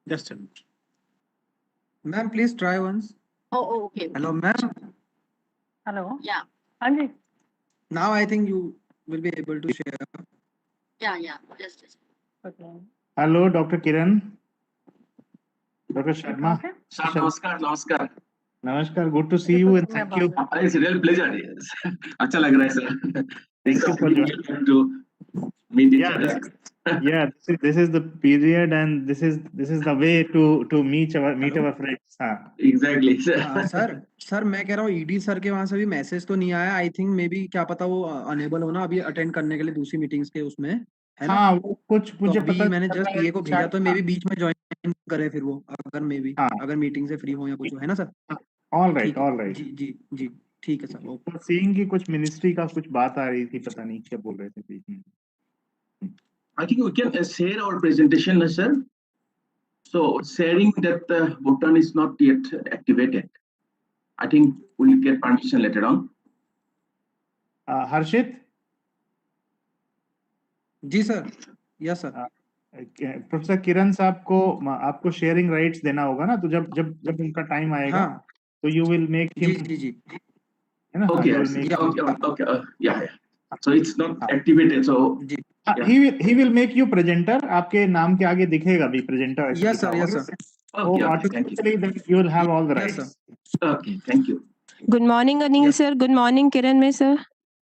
Just a minute. Ma'am, please try once. Oh, okay. Hello, ma'am. Hello. Yeah. Anji. Now I think you will be able to share. Yeah. Just. Okay. Hello, Dr. Kiran. Dr. Sharma. Sir, namaskar. Namaskar. Good to see you and thank you. It's a real pleasure. Yes. अच्छा लग रहा है sir. Thank you for joining. To meet each other. This is the period and this is the way to meet our friends. Exactly. Sir मैं कह रहा हूँ ED sir के वहां से भी मैसेज तो नहीं आया. आई थिंक मे बी क्या पता वो अनेबल हो ना अभी अटेंड करने के लिए दूसरी मीटिंग्स के उसमें है ना. हाँ, वो कुछ मुझे तो अभी पता मैंने जस्ट ये को भेजा तो मे बी हाँ, बीच में ज्वाइन करे फिर वो अगर मे बी हाँ. अगर मीटिंग से फ्री हो या कुछ हो, है ना सर. All right, ठीक है. all right. जी ठीक है सर. ओके. सीइंग की कुछ मिनिस्ट्री का कुछ बात आ रही थी, पता नहीं क्या बोल रहे थे बीच में. I think we can share our presentation, sir. So sharing that button is not yet activated. I think we'll get permission later on. Harshit. जी sir. Yes sir. Professor Kiran साहब को आपको शेयरिंग राइट्स देना होगा ना, तो जब उनका टाइम आएगा तो यू विल मेक हिम. जी है ना. Okay. Yeah. So it's not activated. So he will make you presenter. आपके नाम के आगे दिखेगा भी presenter. Yes sir. Okay, automatically then you will have all the rights. Yes, Okay, thank you. Good morning, Anil sir. Good morning, Kiran mein sir.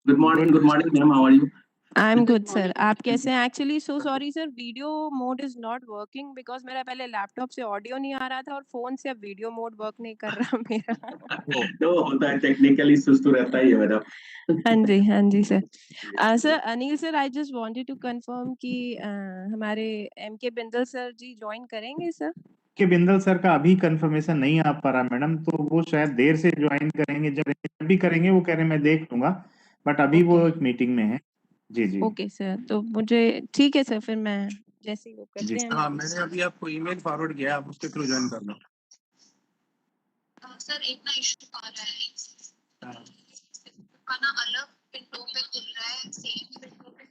Good morning, ma'am. How are you? I'm good sir. आप कैसे हैं? Actually so sorry sir, video mode is not working because मेरा पहले laptop से audio नहीं आ रहा था और फोन से अब वीडियो मोड वर्क नहीं कर रहा मेरा. तो होता है, टेक्निकल इश्यूज तो रहता ही है मैडम. हाँ जी sir. Sir Anil sir, I just wanted to confirm कि हमारे MK Bindal sir ji join करेंगे सर. के बिंदल सर का अभी कंफर्मेशन नहीं आ पा रहा मैडम, तो वो शायद देर से ज्वाइन करेंगे. जब भी करेंगे वो कह रहे हैं मैं देख लूंगा, बट अभी वो एक मीटिंग में है. जी. ओके सर, तो मुझे ठीक है सर, फिर मैं जैसे ही वो करते हैं. हाँ, मैंने अभी आपको ईमेल फॉरवर्ड किया, आप उसके थ्रू ज्वाइन कर लो. सर एक ना इशू आ रहा है का ना अलग विंडो पे खुल रहा है, सेम विंडो पे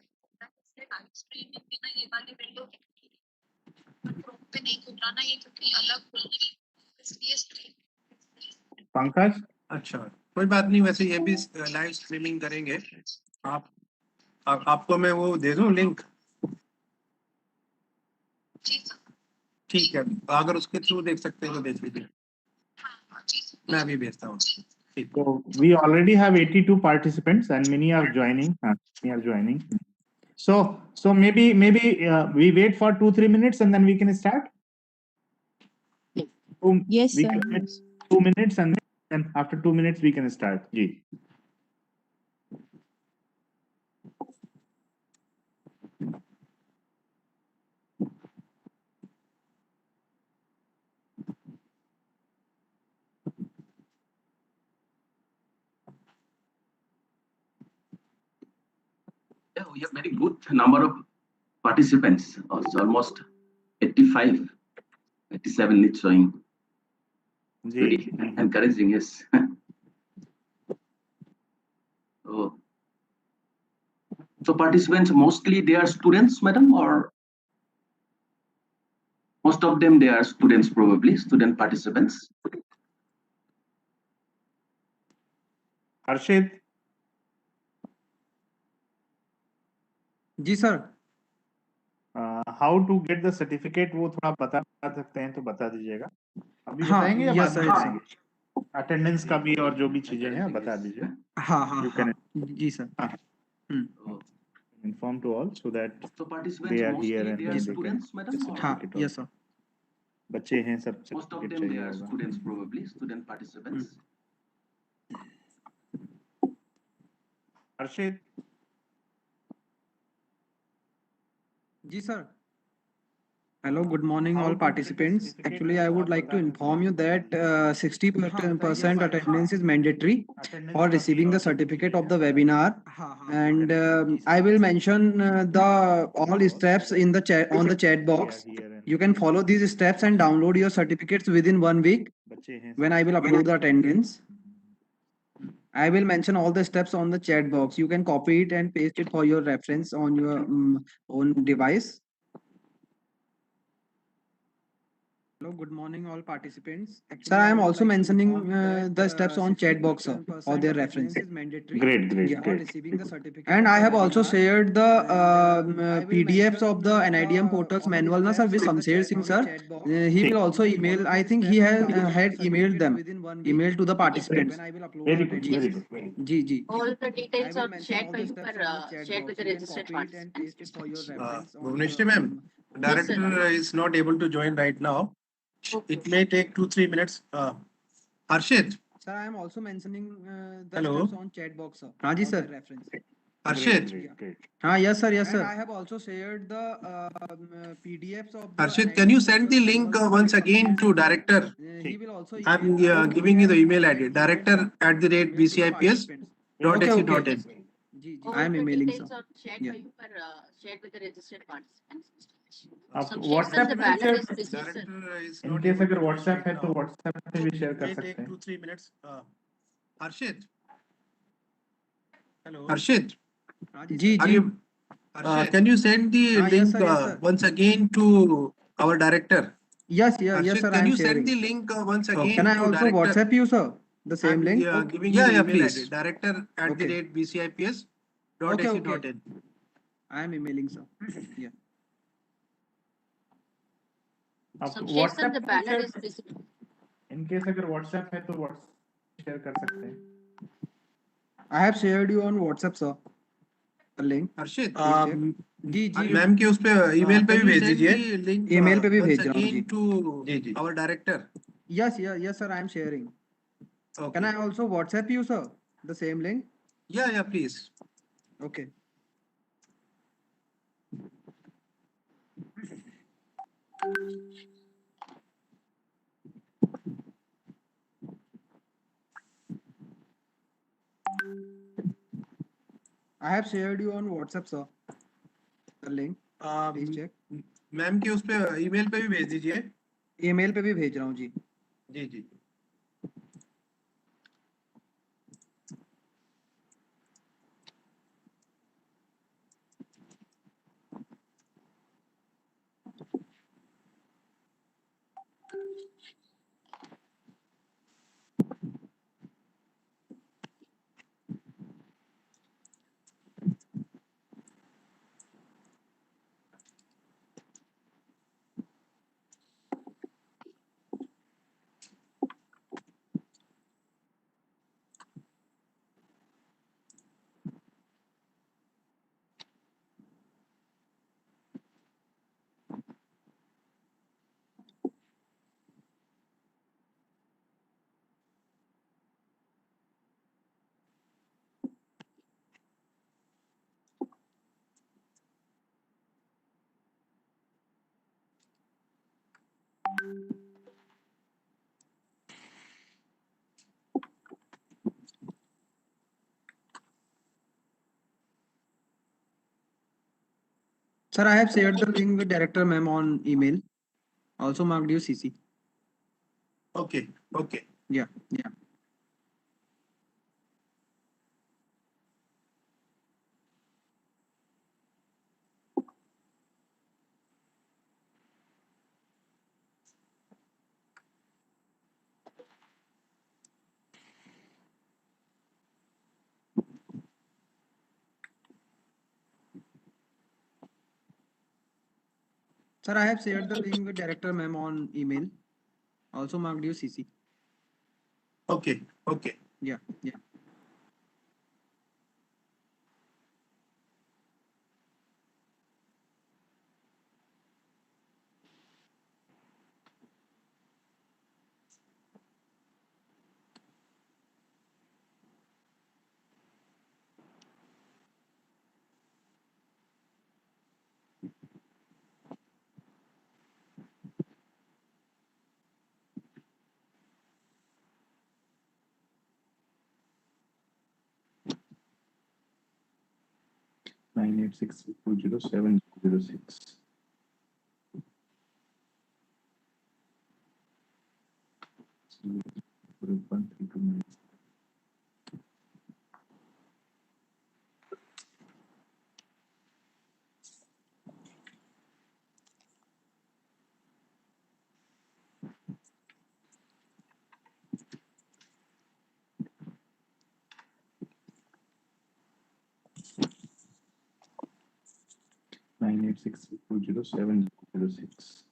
लाइव स्ट्रीमिंग पे ना ये वाली विंडो क्रोम पे नहीं खुल रहा ना ये, क्योंकि अलग खुल रही है इसलिए. पंकज. अच्छा कोई बात नहीं, वैसे ये भी लाइव स्ट्रीमिंग करेंगे. आपको मैं वो दे दूं लिंक. ठीक है, अगर उसके थ्रू देख सकते हैं तो देख लीजिए. मैं अभी भेजता हूँ. So we already have 82 participants and many are joining. So maybe we wait for 2-3 minutes and then we can start. Yes we sir. can wait 2 minutes and then after 2 minutes we can start. जी. Yeah, we have very good number of participants. Also almost 85, 87 it's showing. Very encouraging, yes. So participants mostly they are students, madam, or most of them they are students, probably student participants. Harshit. जी sir. How to get the certificate वो थोड़ा बता सकते हैं तो बता दीजिएगा. अभी बताएंगे या बाद में बताएंगे? अटेंडेंस का भी और जो भी चीजें हैं बता दीजिए. हाँ जी sir. Inform to all so that So participants they are mostly here and they are then students, madam. हाँ yes sir. बच्चे हैं सब. Most of them they are students, probably student participants. Harshit. जी sir. Hello, good morning all participants. Actually, I would like to inform you that 60% attendance is mandatory for receiving the certificate of the webinar, and I will mention the all steps in the chat on the chat box. You can follow these steps and download your certificates within 1 week when I will upload the attendance. I will mention all the steps on the chat box. You can copy it and paste it for your reference on your own device. Hello, good morning, all participants. Sir, I am also mentioning the steps on chat box for their reference. Great, great, Yeah. great. And I have also shared the PDFs of the NIDM portals manual, na sir, with Samsher Singh sir. He will also email. I think he has had emailed them. Email to the participants. Very good, very good, very good. जी जी. All the details are shared by you shared with the registered participants. Bhuvaneshwari ma'am, Yes, sir. director is not able to join right now. Okay. It may take 2-3 minutes. Harshit, Sir, I am also mentioning the Hello. steps on chat box, sir. हाँ जी sir. Reference. Harshit, Great, great. हाँ yes sir, yes sir. And I have also shared the PDFs of the Harshit, can you send the link once again to director? He will also. I'm giving you the email ID, director@bcips.ac.in. Okay. जी जी. all I am the emailing details sir. are shared Yeah. by you shared with the registered participants. आप Some WhatsApp the में banner share is received, sir. Director is in not case able अगर to join WhatsApp right है तो now. WhatsApp पे भी share कर May सकते take हैं 2-3 minutes. Harshit, Hello. Harshit, ji are ji. you? Can you send the yes, link sir, yes, sir. once again to our director? Yes, yes Harshit, sir. I can am you sharing. send the link once again Can I to also director? WhatsApp you, sir? The same I'm link. giving you the email ID, Okay. director@bcips.ac.in. I am emailing, sir. Yeah. आप Some WhatsApp the पे banner share is received. in case अगर WhatsApp है तो WhatsApp share कर सकते हैं I have shared you on WhatsApp, sir. The link. Harshit ji जी. Ma'am के उस पे ईमेल पे भी भेज दीजिए लिंक ईमेल पे भी भेज रहा हूँ जी. To our director. Yes, yes, sir. I am sharing. Can I also WhatsApp you, sir? The same link. या please. Okay. I have shared you on WhatsApp, sir. The link. Please check. Ma'am के उस पे email पे भी भेज दीजिए. Email पे भी भेज रहा हूँ जी. जी. Sir, I have shared the link with director ma'am on email. Also marked you CC. Okay. Yeah. Sir, I have shared the link with director ma'am on email. Also marked you CC. Okay. Yeah. Nine eight six two zero seven zero six 9820706.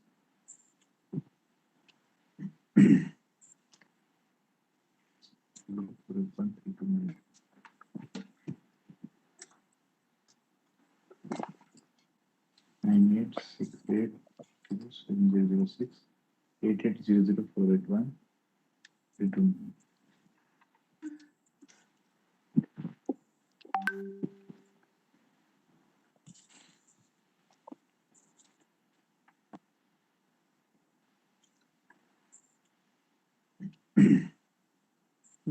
Nine eight six eight 7006 8800 481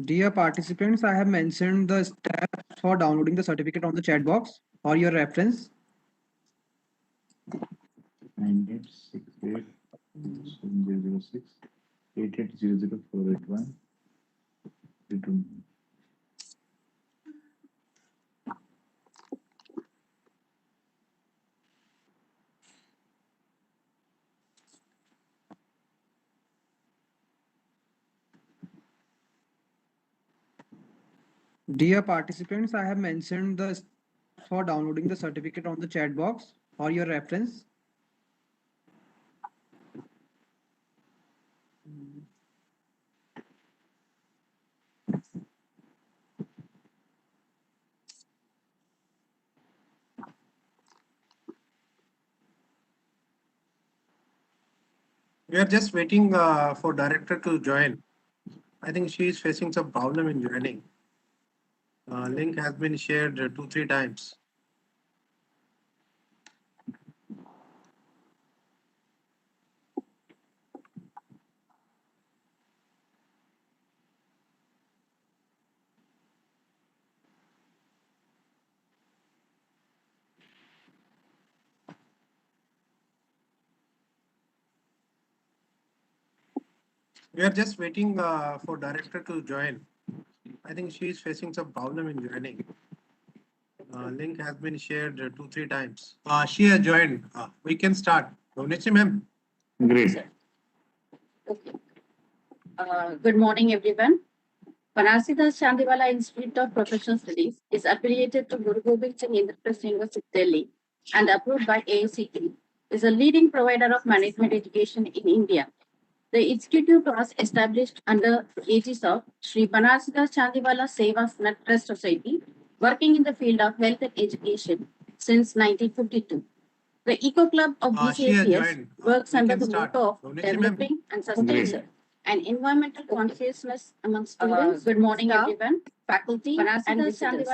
Dear participants, I have mentioned the steps for downloading the certificate on the chat box for your reference. 9868 7006 8800 481 Dear participants, I have mentioned the steps for downloading the certificate on the chat box for your reference. We are just waiting for director to join. I think she is facing some problem in joining. Link has been shared 2-3 times. We are just waiting for director to join. I think she is facing some problem in joining. Link has been shared 2-3 times. She has joined. We can start. Bhuvneshi ma'am. Great. Okay. Good morning, everyone. Banarsidas Chandiwala Institute of Professional Studies is affiliated to Guru Gobind Singh Indraprasth University, Delhi, and approved by AICTE. Is a leading provider of management education in India. The institute was established under the aegis of Sri Banarsidas Chandiwala Seva Trust Society, working in the field of health and education since 1952. The Eco Club of BCAPS works under the motto of developing and sustaining and environmental consciousness among students. Good morning, everyone, faculty, and visitors.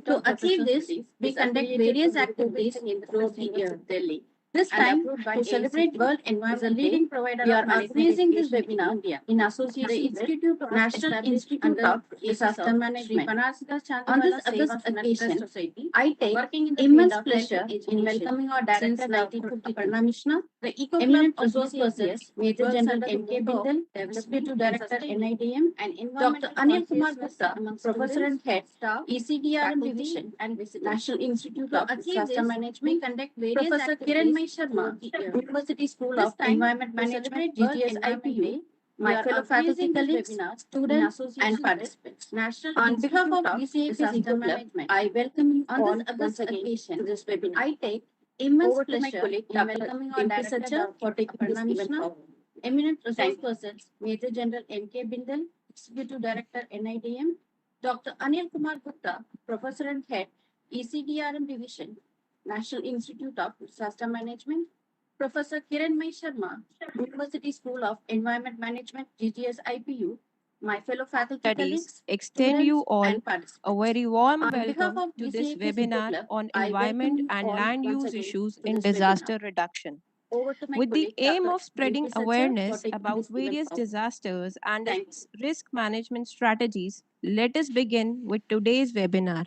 To achieve this, we conduct various activities throughout the year. Delhi. This time, to celebrate World Environment Day, we are organizing this webinar in association with the National Institute of Disaster Management. On this August occasion, I take immense pleasure in welcoming our director, Aparna Mishra, the eminent resource persons, Major General M.K. Bindal, Executive Director, NIDM, and Dr. Anil Kumar Gupta, Professor and Head, ECDRM Division, and National Institute of Disaster Management, Professor Kiran Sharma, University School of Environment Management, GTS IPU, my fellow faculty colleagues, students, and participants. On behalf of BCAPS Eco Club, I welcome you on this August occasion to this webinar. I take immense pleasure in welcoming our director for taking this event forward. Eminent resource persons, Major General M.K. Bindal, Executive Director, NIDM, Dr. Anil Kumar Gupta, Professor and Head, ECDRM Division, National Institute of Disaster Management, Professor Kiran Sharma, University School of Environment Management, GTS IPU, my fellow faculty colleagues, extend you all and participants. a very warm On behalf welcome of to this BCAPS Eco webinar Club, on I welcome environment you and all land once use again issues to in this disaster webinar. reduction. Over to my With the colleague, aim Dr. of spreading Satya, for awareness taking about this event various forward. disasters and Thank its risk management strategies, let us begin with today's webinar.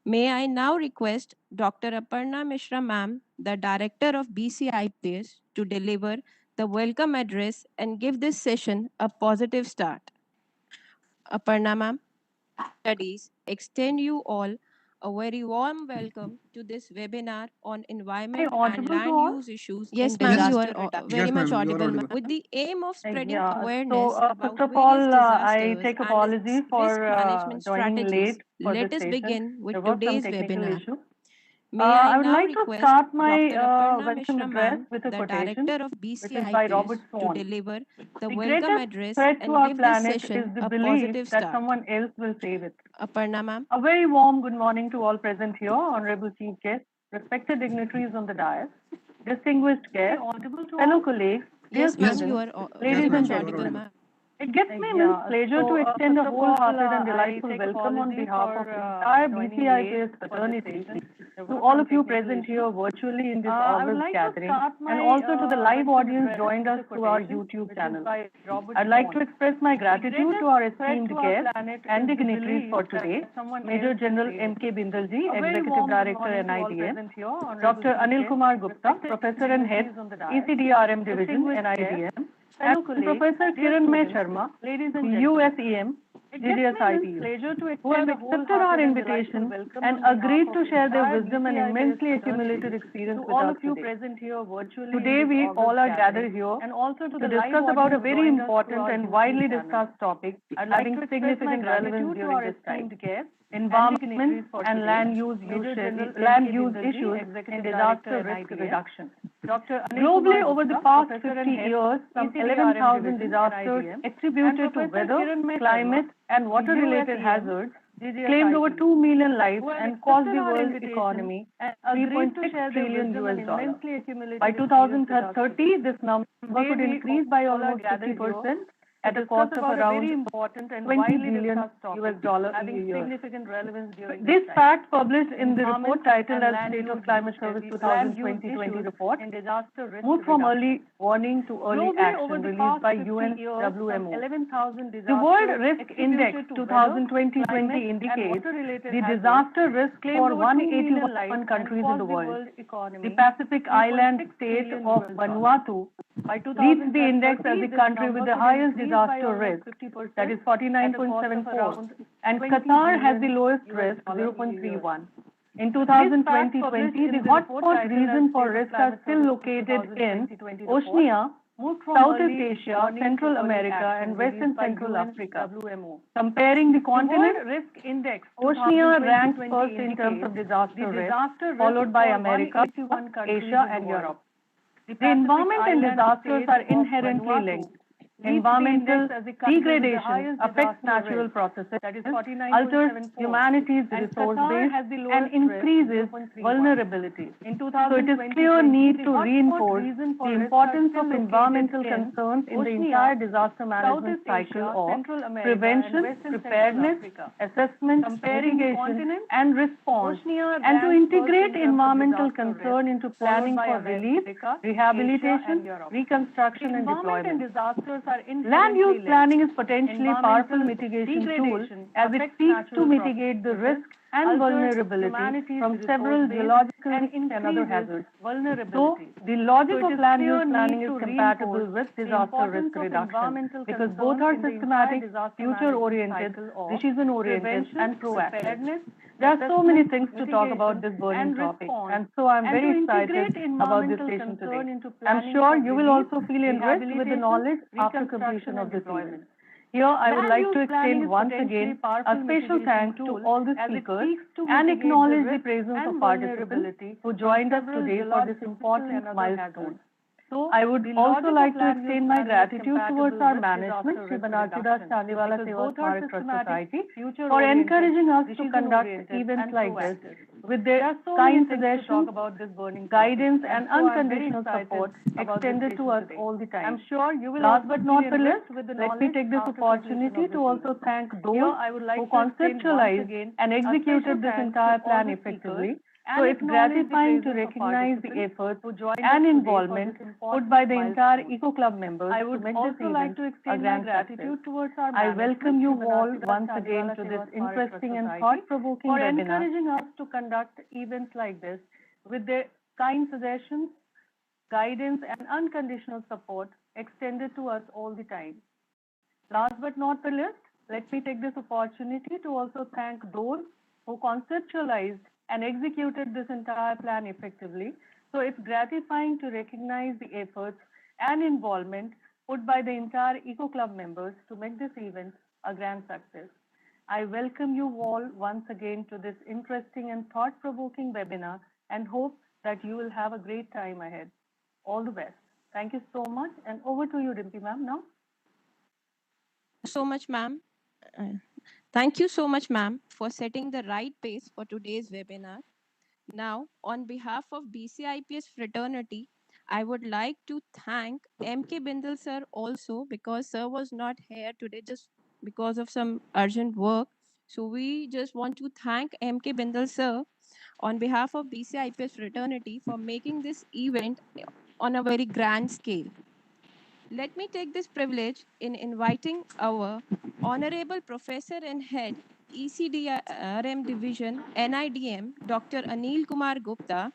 May I now request Dr. Aparna Mishra ma'am, the Director of BCIPS, to deliver the welcome address and give this session a positive start. Aparna ma'am, studies extend you all a very warm welcome to this webinar on environment and land use issues Yes, in ma'am, you disaster are reduction. Yes, Very much ma'am, you are audible, audible. ma'am. With the aim of spreading Yeah. awareness So, about first of various all, I disasters take and its apologies risk for management joining strategies, late for let this us session. begin with There was some today's technical webinar. issue. May I would now like to request start my Dr. Aparna welcome Mishra address ma'am, with a the quotation, director of which is BCI by Peers, Robert to Swan. deliver the The welcome greatest address threat to and our give this planet is session the a belief positive that start. someone else will save it. Aparna ma'am. A very warm good morning to all present here, honorable chief guests, respected dignitaries on the dais, distinguished guests, fellow colleagues, dear Yes, ma'am, students, you are ladies and audible, gentlemen. ma'am. It gives me immense pleasure to extend a wholehearted and delightful welcome on behalf of the entire BCI Peers fraternity to all of you present here virtually in this August gathering, and also to the live audience joined us through our YouTube channel. I'd like to express my gratitude to our esteemed guests and dignitaries for today, Major General M.K. Bindalji, Executive Director NIDM, Dr. Anil Kumar Gupta, Professor and Head, ECDRM Division, NIDM, and Professor Kiranmay Sharma, USEM, GDSIPU, who have accepted our invitation and agreed to share their wisdom and immensely accumulated experience with us today. Today we all are gathered here to discuss about a very important and widely discussed topic having significant relevance during this time: environment and land use issues in disaster risk reduction. Globally, over the past 50 years, some 11,000 disasters attributed to weather, climate, and water-related hazards claimed over 2 million lives and cost the world economy $3.6 trillion US. By 2030, this number could increase by almost 50% at a cost of around $20 billion US a year. This fact, published in the report titled as State of Climate Service 2020 report, moved from early warning to early action, released by UNWMO. The World Risk Index 2020 indicates the disaster risk for 181 countries in the world. The Pacific island state of Vanuatu leads the index as the country with the highest disaster risk, that is 49.74, and Qatar has the lowest risk, 0.31. In 2020, the hotspot region for risk are still located in Oceania, Southeast Asia, Central America, and West and Central Africa. Comparing the continent, Oceania ranks first in terms of disaster risk, followed by America, Asia, and Europe. The environment and disasters are inherently linked. Environmental degradation affects natural processes, alters humanity's resource base, and increases vulnerability. So it is clear need to reinforce the importance of environmental concerns in the entire disaster management cycle of prevention, preparedness, assessment, mitigation, and response, and to integrate environmental concern into planning for relief, rehabilitation, reconstruction, and deployment. Land use planning is potentially a powerful mitigation tool as it seeks to mitigate the risk and vulnerability from several geological and other hazards. So, the logic of land use planning is compatible with disaster risk reduction because both are systematic, future-oriented, decision-oriented, and proactive. There are so many things to talk about this burning topic, and so I'm very excited about this session today. I'm sure you will also feel enriched with the knowledge after completion of this event. Here, I would like to extend once again a special thanks to all the speakers and acknowledge the presence of participants who joined us today for this important milestone. I would also like to extend my gratitude towards our management, Shri Banarsi Das Chandiwala Seva Smarak Trust Society, for encouraging us to conduct events like this with their kind suggestions, guidance, and unconditional support extended to us all the time. Last but not the least, let me take this opportunity to also thank those who conceptualized and executed this entire plan effectively. So it's gratifying to recognize the efforts and involvement put by the entire Eco Club members to make this event a grand success. I welcome you all once again to this interesting and thought-provoking webinar. For encouraging us to conduct events like this with their kind suggestions, guidance, and unconditional support extended to us all the time. Last but not the least, let me take this opportunity to also thank those who conceptualized and executed this entire plan effectively. So it's gratifying to recognize the efforts and involvement put by the entire Eco Club members to make this event a grand success. I welcome you all once again to this interesting and thought-provoking webinar and hope that you will have a great time ahead. All the best. Thank you so much. And over to you, Dimpy ma'am, now. So much, ma'am. Uh, Thank you so much, ma'am, for setting the right pace for today's webinar. Now, on behalf of BCIPS fraternity, I would like to thank MK Bindal sir also, because sir was not here today just because of some urgent work. So we just want to thank MK Bindal sir on behalf of BCIPS fraternity for making this event on a very grand scale. Let me take this privilege in inviting our Honorable Professor and Head, ECDRM Division, NIDM, Dr. Anil Kumar Gupta.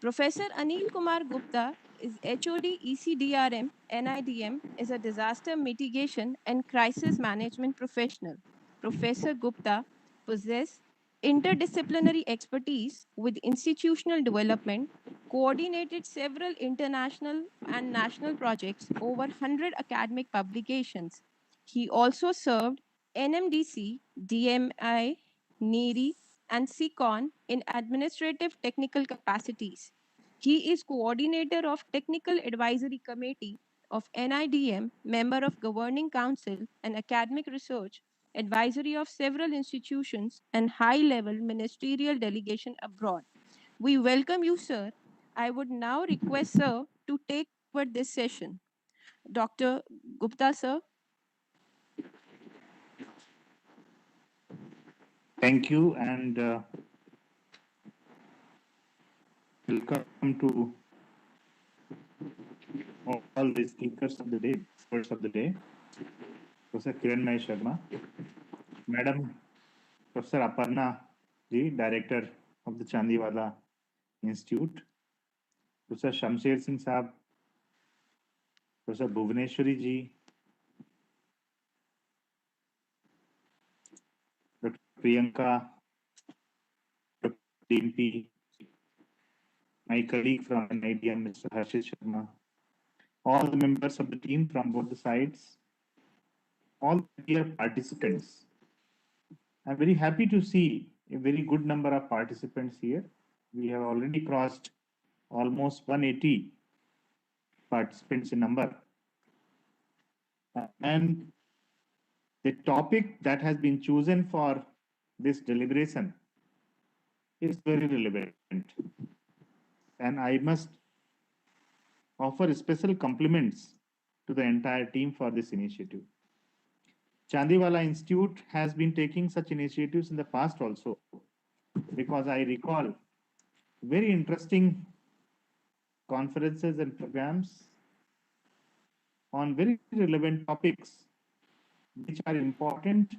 Professor Anil Kumar Gupta is HOD ECDRM NIDM, is a disaster mitigation and crisis management professional. Professor Gupta possesses interdisciplinary expertise with institutional development, coordinated several international and national projects, over 100 academic publications. He also served NMDC, DMI, NERI, and SECON in administrative technical capacities. He is coordinator of Technical Advisory Committee of NIDM, member of Governing Council and Academic Research Advisory of several institutions, and high-level ministerial delegation abroad. We welcome you, sir. I would now request sir to take over this session. Dr. Gupta, sir. Thank you, and welcome to all the speakers of the day, experts of the day. Professor Kiran Sharma, Madam Professor Aparna Ji, Director of the Chandiwala Institute, Professor Shamsher Singh Saab, Professor Bhuvaneshwari Ji, Dr. Priyanka, Dr. DMP, my colleague from NIDM, Mr. Harshit Sharma, all the members of the team from both the sides, all the dear participants. I'm very happy to see a very good number of participants here. We have already crossed almost 180 participants in number. And the topic that has been chosen for this deliberation is very relevant. And I must offer special compliments to the entire team for this initiative. Chandiwala Institute has been taking such initiatives in the past also, because I recall very interesting conferences and programs on very relevant topics which are important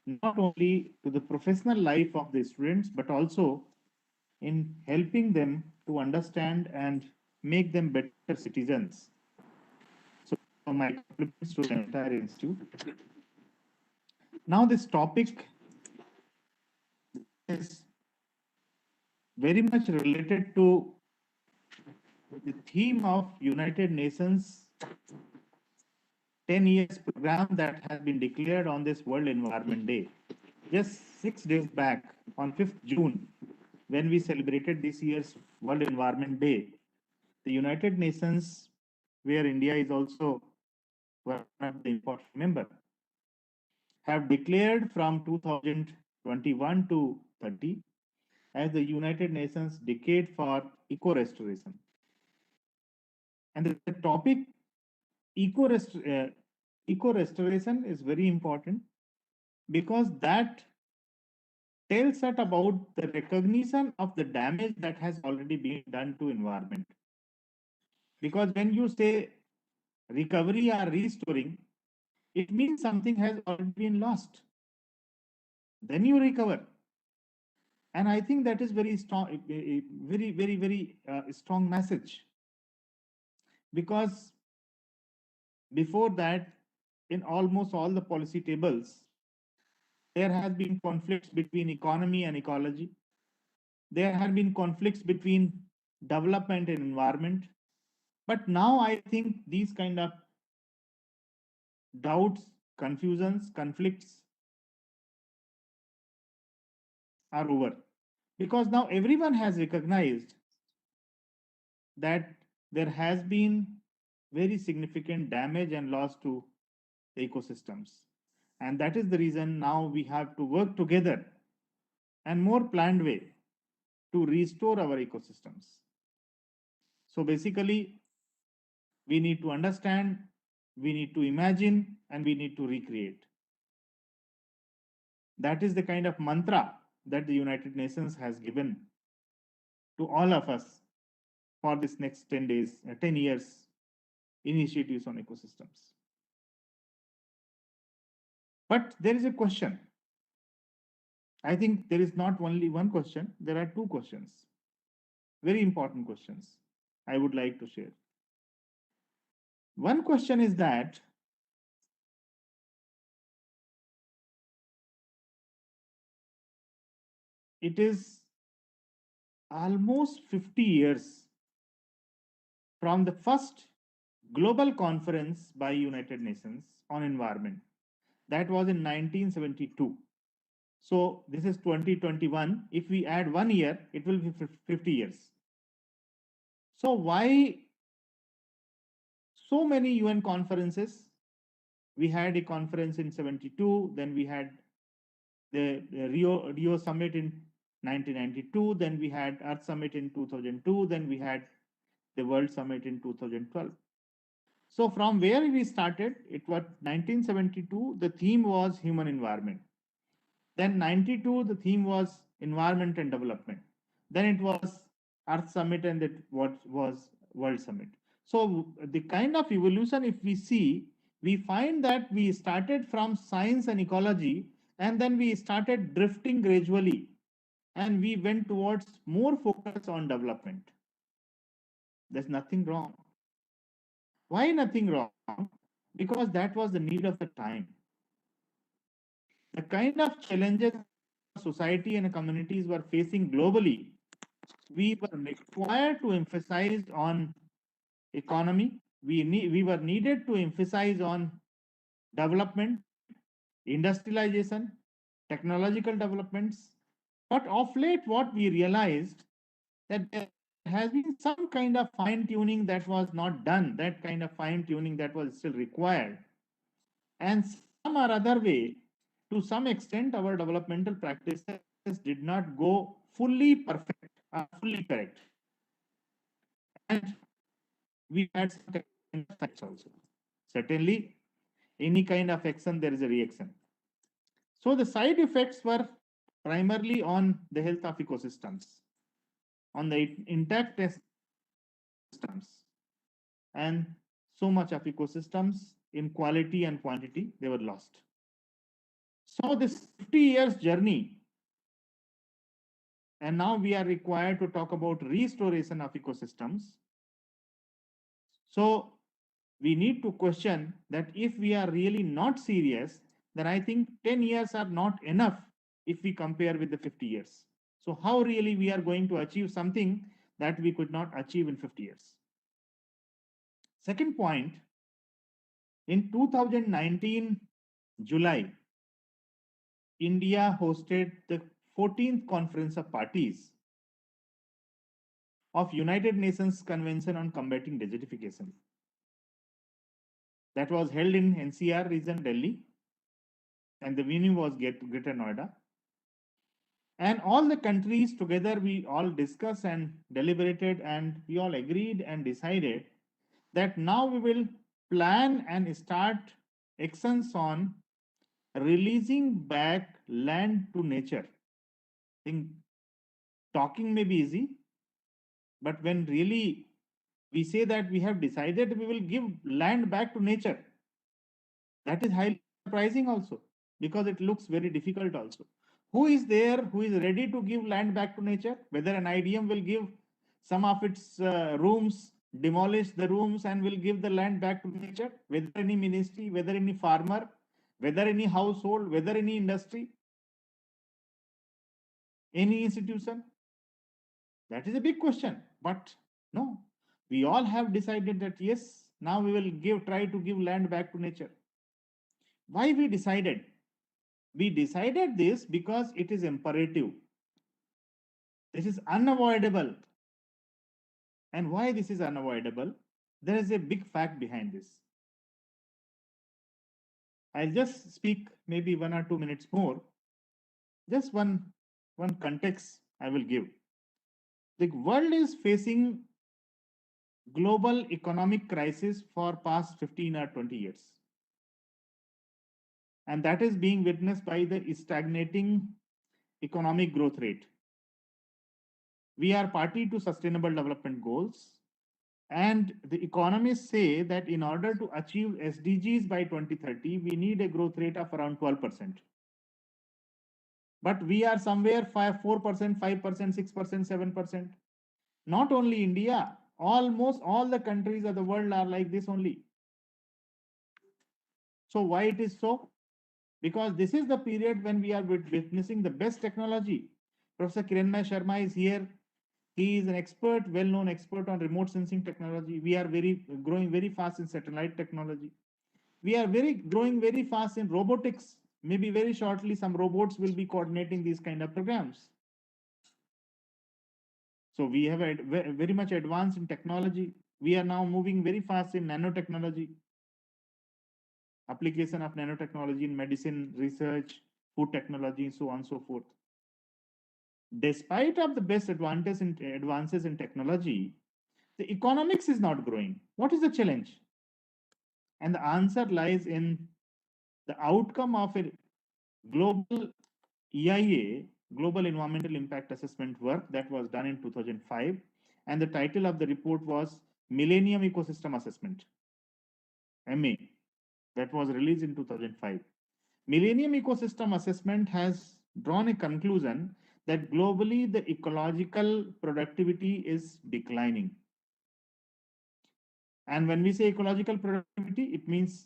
not only to the professional life of the students but also in helping them to understand and make them better citizens. So my compliments to the entire institute. Now this topic is very much related to the theme of United Nations 10 years program that has been declared on this World Environment Day. Just 6 days back, on 5th June, when we celebrated this year's World Environment Day, the United Nations, where India is also one of the important members, have declared from 2021 to 30 as the United Nations Decade for Eco-Restoration. And the topic eco-restoration is very important because that tells us about the recognition of the damage that has already been done to environment. Because when you say recovery or restoring, it means something has already been lost. Then you recover. And I think that is very strong, a very strong message. Because before that, in almost all the policy tables, there has been conflicts between economy and ecology. There have been conflicts between development and environment. But now I think these kind of doubts, confusions, conflicts are over. because now everyone has recognized that there has been very significant damage and loss to the ecosystems. And that is the reason now we have to work together and more planned way to restore our ecosystems. So basically, we need to understand, we need to imagine, and we need to recreate. That is the kind of mantra that the United Nations has given to all of us for this next 10 days, 10 years initiatives on ecosystems. But there is a question. I think there is not only one question, there are two questions, very important questions I would like to share. One question is that it is almost 50 years from the first global conference by United Nations on environment. That was in 1972. So this is 2021. If we add 1 year, it will be 50 years. So why so many UN conferences? We had a conference in 72, then we had the Rio Summit in 1992, then we had Earth Summit in 2002, then we had the World Summit in 2012. So from where we started, it was 1972, the theme was human environment. Then 92, the theme was environment and development. Then it was Earth Summit and it was World Summit. So the kind of evolution, if we see, we find that we started from science and ecology, and then we started drifting gradually, and we went towards more focus on development. There's nothing wrong. Why nothing wrong? Because that was the need of the time. The kind of challenges society and communities were facing globally, we were required to emphasize on economy. We were needed to emphasize on development, industrialization, technological developments. But of late, what we realized that there has been some kind of fine tuning that was not done, that kind of fine tuning that was still required. And some or other way, to some extent, our developmental practices did not go fully perfect or fully correct. And we had some kind of effects also. Certainly, any kind of action, there is a reaction. So the side effects were primarily on the health of ecosystems, on the intact systems, and so much of ecosystems in quality and quantity, they were lost. So this 50 years journey, and now we are required to talk about restoration of ecosystems. So we need to question that if we are really not serious, then I think 10 years are not enough if we compare with the 50 years. So how really we are going to achieve something that we could not achieve in 50 years? Second point, in 2019 July, India hosted the 14th Conference of Parties of United Nations Convention on Combating Desertification. That was held in NCR region, Delhi, and the venue was Greater Noida. And all the countries together, we all discussed and deliberated, and we all agreed and decided that now we will plan and start actions on releasing back land to nature. I think talking may be easy, but when really we say that we have decided we will give land back to nature, that is highly surprising also, because it looks very difficult also. Who is there who is ready to give land back to nature? Whether an IDM will give some of its rooms, demolish the rooms and will give the land back to nature? Whether any ministry, whether any farmer, whether any household, whether any industry, any institution? That is a big question. But no, we all have decided that yes, now we will try to give land back to nature. Why we decided? We decided this because it is imperative. This is unavoidable. And why this is unavoidable? There is a big fact behind this. I'll just speak maybe 1 or 2 minutes more. Just one context I will give. The world is facing global economic crisis for past 15 or 20 years. And that is being witnessed by the stagnating economic growth rate. We are party to sustainable development goals. And the economists say that in order to achieve SDGs by 2030, we need a growth rate of around 12%. But we are somewhere 4%, 5%, 6%, 7%. Not only India, almost all the countries of the world are like this only. So why it is so? Because this is the period when we are witnessing the best technology. Professor Kiranmay Sharma is here. He is an expert, well-known expert on remote sensing technology. We are growing very fast in satellite technology. We are growing very fast in robotics. Maybe very shortly, some robots will be coordinating these kind of programs. So we have very much advanced in technology. We are now moving very fast in nanotechnology, application of nanotechnology in medicine, research, food technology, and so on and so forth. Despite of the best advances in technology, the economics is not growing. What is the challenge? And the answer lies in the outcome of a global EIA, Global Environmental Impact Assessment work that was done in 2005. And the title of the report was Millennium Ecosystem Assessment, MA, that was released in 2005. Millennium Ecosystem Assessment has drawn a conclusion that globally the ecological productivity is declining. And when we say ecological productivity, it means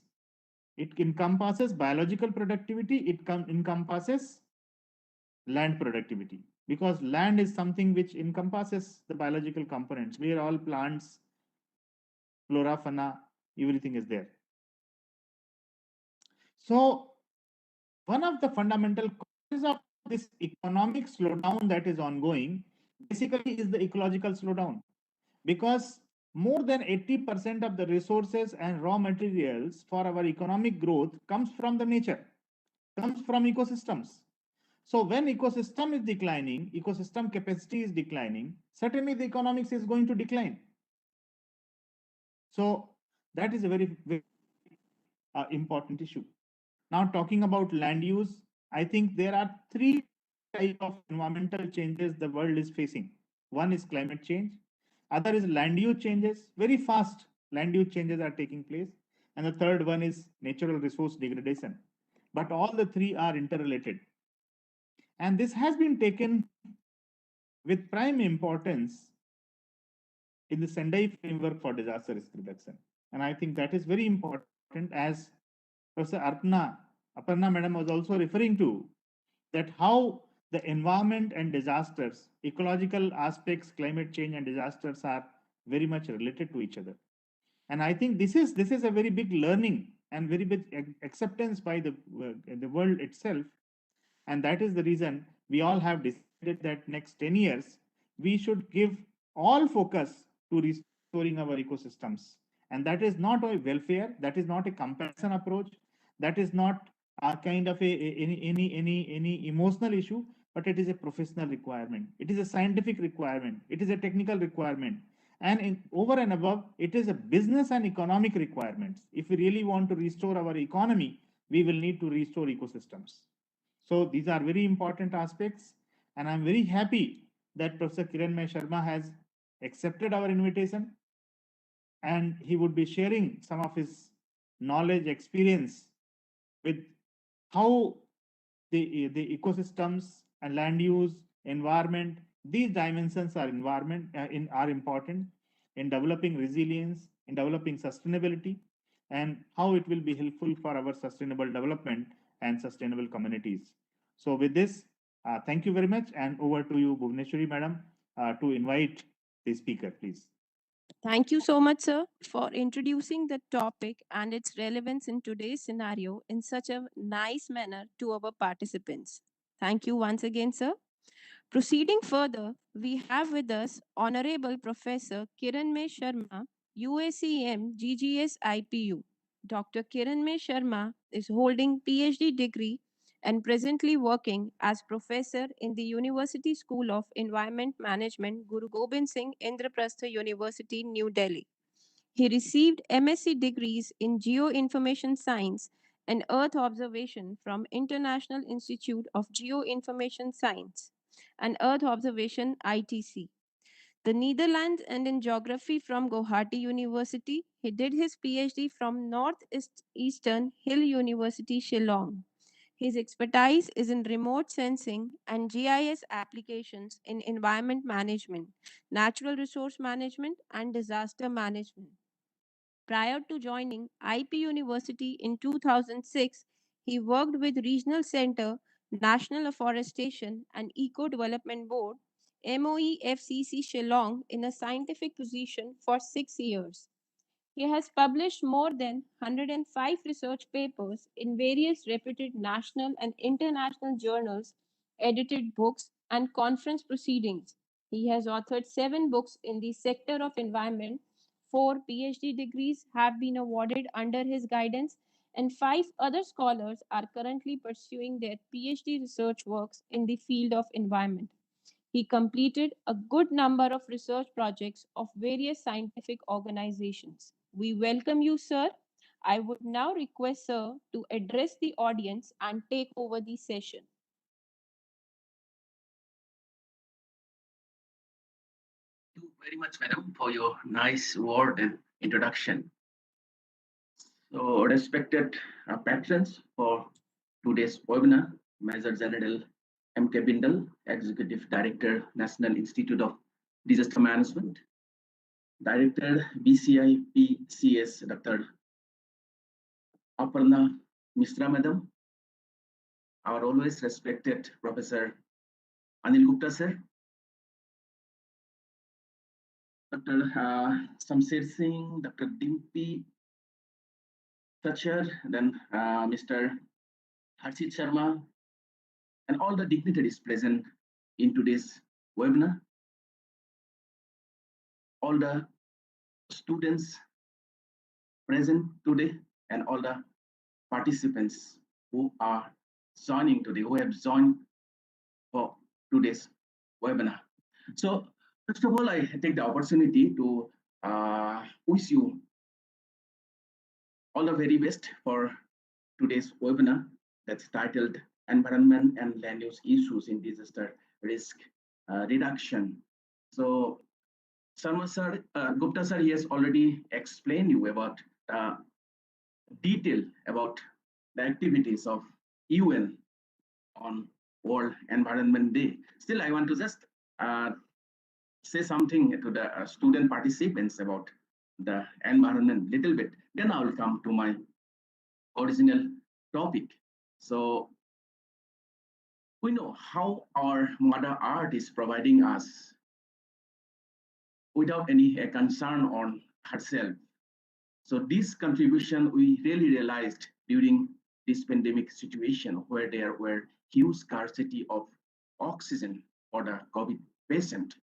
it encompasses biological productivity, it encompasses land productivity, because land is something which encompasses the biological components, where all plants, flora, fauna, everything is there. So one of the fundamental causes of this economic slowdown that is ongoing basically is the ecological slowdown, because more than 80% of the resources and raw materials for our economic growth comes from the nature, comes from ecosystems. So when ecosystem is declining, ecosystem capacity is declining, certainly the economics is going to decline. So that is a very, very important issue. Now talking about land use, I think there are three types of environmental changes the world is facing. One is climate change, other is land use changes, very fast land use changes are taking place, and the third one is natural resource degradation. But all the three are interrelated. And this has been taken with prime importance in the Sendai framework for disaster risk reduction. And I think that is very important, as Professor Aparna Madam was also referring to, that how the environment and disasters, ecological aspects, climate change and disasters are very much related to each other. And I think this is a very big learning and very big acceptance by the world itself. And that is the reason we all have decided that next 10 years, we should give all focus to restoring our ecosystems. And that is not a welfare, that is not a compassion approach, that is not a kind of any emotional issue, but it is a professional requirement. It is a scientific requirement. It is a technical requirement. And over and above, it is a business and economic requirements. If we really want to restore our economy, we will need to restore ecosystems. So these are very important aspects, and I'm very happy that Professor Kiranmay Sharma has accepted our invitation, and he would be sharing some of his knowledge, experience with how the ecosystems and land use, environment, these dimensions are are important in developing resilience, in developing sustainability, and how it will be helpful for our sustainable development and sustainable communities. So with this, thank you very much, and over to you, Bhuvneshwari Madam, to invite the speaker, please. Thank you so much, sir, for introducing the topic and its relevance in today's scenario in such a nice manner to our participants. Thank you once again, sir. Proceeding further, we have with us Honorable Professor Kiranmay Sharma, UACM GGS IPU. Dr. Kiranmay Sharma is holding PhD degree and presently working as professor in the University School of Environment Management, Guru Gobind Singh Indraprastha University, New Delhi. He received MSc degrees in Geoinformation Science and Earth Observation from International Institute of Geoinformation Science and Earth Observation ITC, the Netherlands, and in Geography from Guwahati University. He did his PhD from Northeastern Hill University, Shillong. His expertise is in remote sensing and GIS applications in environment management, natural resource management, and disaster management. Prior to joining IP University in 2006, he worked with Regional Center, National Afforestation and Eco Development Board, MOEFCC Shillong, in a scientific position for 6 years. He has published more than 105 research papers in various reputed national and international journals, edited books, and conference proceedings. He has authored 7 books in the sector of environment. 4 PhD degrees have been awarded under his guidance, and 5 other scholars are currently pursuing their PhD research works in the field of environment. He completed a good number of research projects of various scientific organizations. We welcome you, sir. I would now request sir to address the audience and take over the session. Thank you very much, madam, for your nice word and introduction. So, respected patrons for today's webinar, Major General M.K. Bindal, Executive Director, National Institute of Disaster Management, Director, BCI PCS, Dr. Aparna Mishra, madam, our always respected Professor Anil Gupta, sir, Dr. Samsir Singh, Dr. Dimpy Thatcher, then Mr. Harshit Sharma, and all the dignitaries present in today's webinar, all the students present today, and all the participants who are joining today, who have joined for today's webinar. So, first of all, I take the opportunity to wish you all the very best for today's webinar that's titled Environment and Land Use Issues in Disaster Risk Reduction. So, Sharma sir, Gupta sir, he has already explained you about detail about the activities of UN on World Environment Day. Still, I want to just say something to the student participants about the environment little bit. Then I will come to my original topic. So we know how our Mother Earth is providing us without any concern on herself. So this contribution we really realized during this pandemic situation where there were huge scarcity of oxygen for the COVID patient.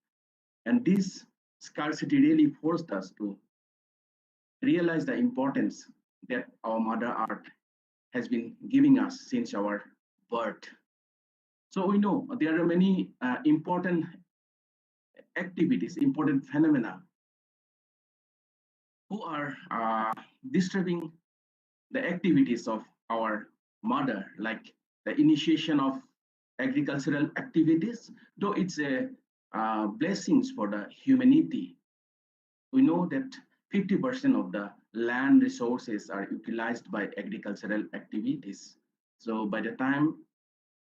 And this scarcity really forced us to realize the importance that our Mother Earth has been giving us since our birth. So we know there are many important activities, important phenomena who are disturbing the activities of our mother, like the initiation of agricultural activities, though it's a blessings for the humanity. We know that 50% of the land resources are utilized by agricultural activities. So by the time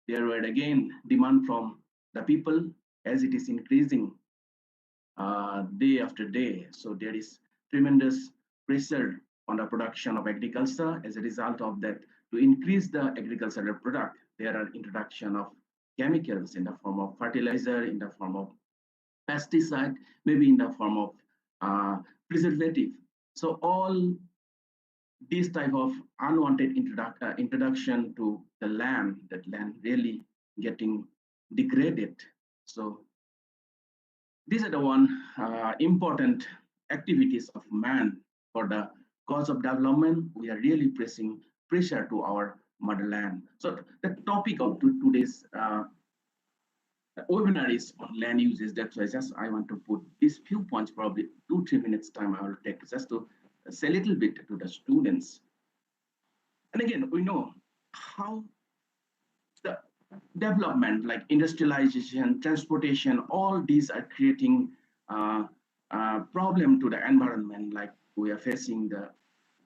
there were again demand from the people as it is increasing day after day. So there is tremendous pressure on the production of agriculture. As a result of that, to increase the agricultural product, there are introduction of chemicals in the form of fertilizer, in the form of pesticide, maybe in the form of preservative. So all this type of unwanted introduction to the land, that land really getting degraded. So these are the one important activities of man for the cause of development. We are really pressing pressure to our motherland. So the topic of today's webinar is on land uses. That's why just I want to put these few points, probably 2-3 minutes time I will take just to say a little bit to the students. And again, we know how the development like industrialization, transportation, all these are creating problem to the environment. Like we are facing the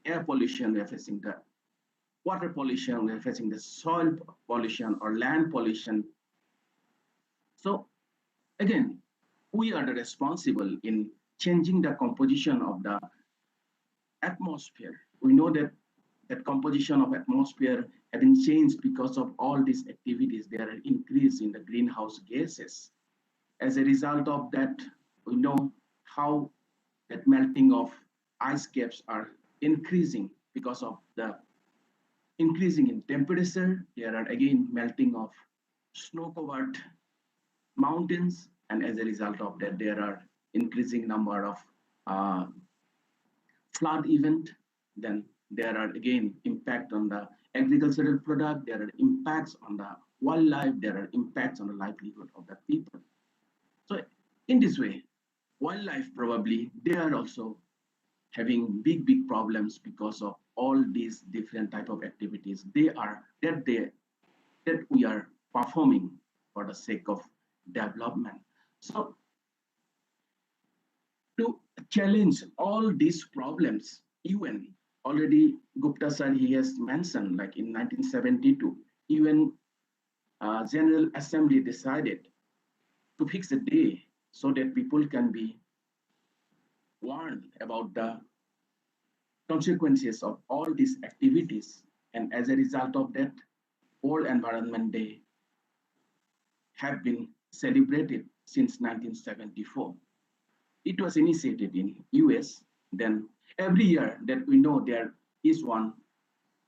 air pollution, we are facing the water pollution, we are facing the soil pollution or land pollution. So again, we are the responsible in changing the composition of the atmosphere. We know that that composition of atmosphere has been changed because of all these activities. There are increase in the greenhouse gases. As a result of that, we know how that melting of ice caps are increasing because of the increasing in temperature. There are again melting of snow-covered mountains, and as a result of that, there are increasing number of uh, flood event. Then there are again impact on the agricultural product. There are impacts on the wildlife. There are impacts on the livelihood of the people. So in this way, wildlife probably they are also having big problems because of all these different type of activities that we are performing for the sake of development. So to challenge all these problems, UN already Gupta sir he has mentioned like in 1972, UN General Assembly decided to fix a day so that people can be warned about the consequences of all these activities. And as a result of that, World Environment Day have been celebrated since 1974. It was initiated in US. Then every year that we know there is one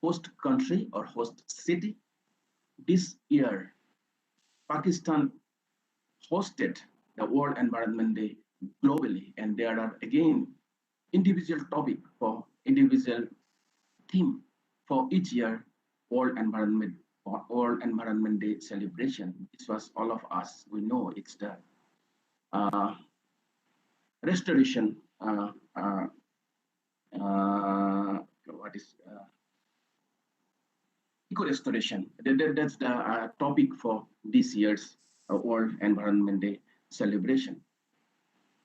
host country or host city. This year, Pakistan hosted the World Environment Day globally, and there are again individual topic for individual theme for each year World Environment Day celebration. This was all of us. We know it's the uh, restoration. What is EcoRestoration? That's the topic for this year's World Environment Day celebration.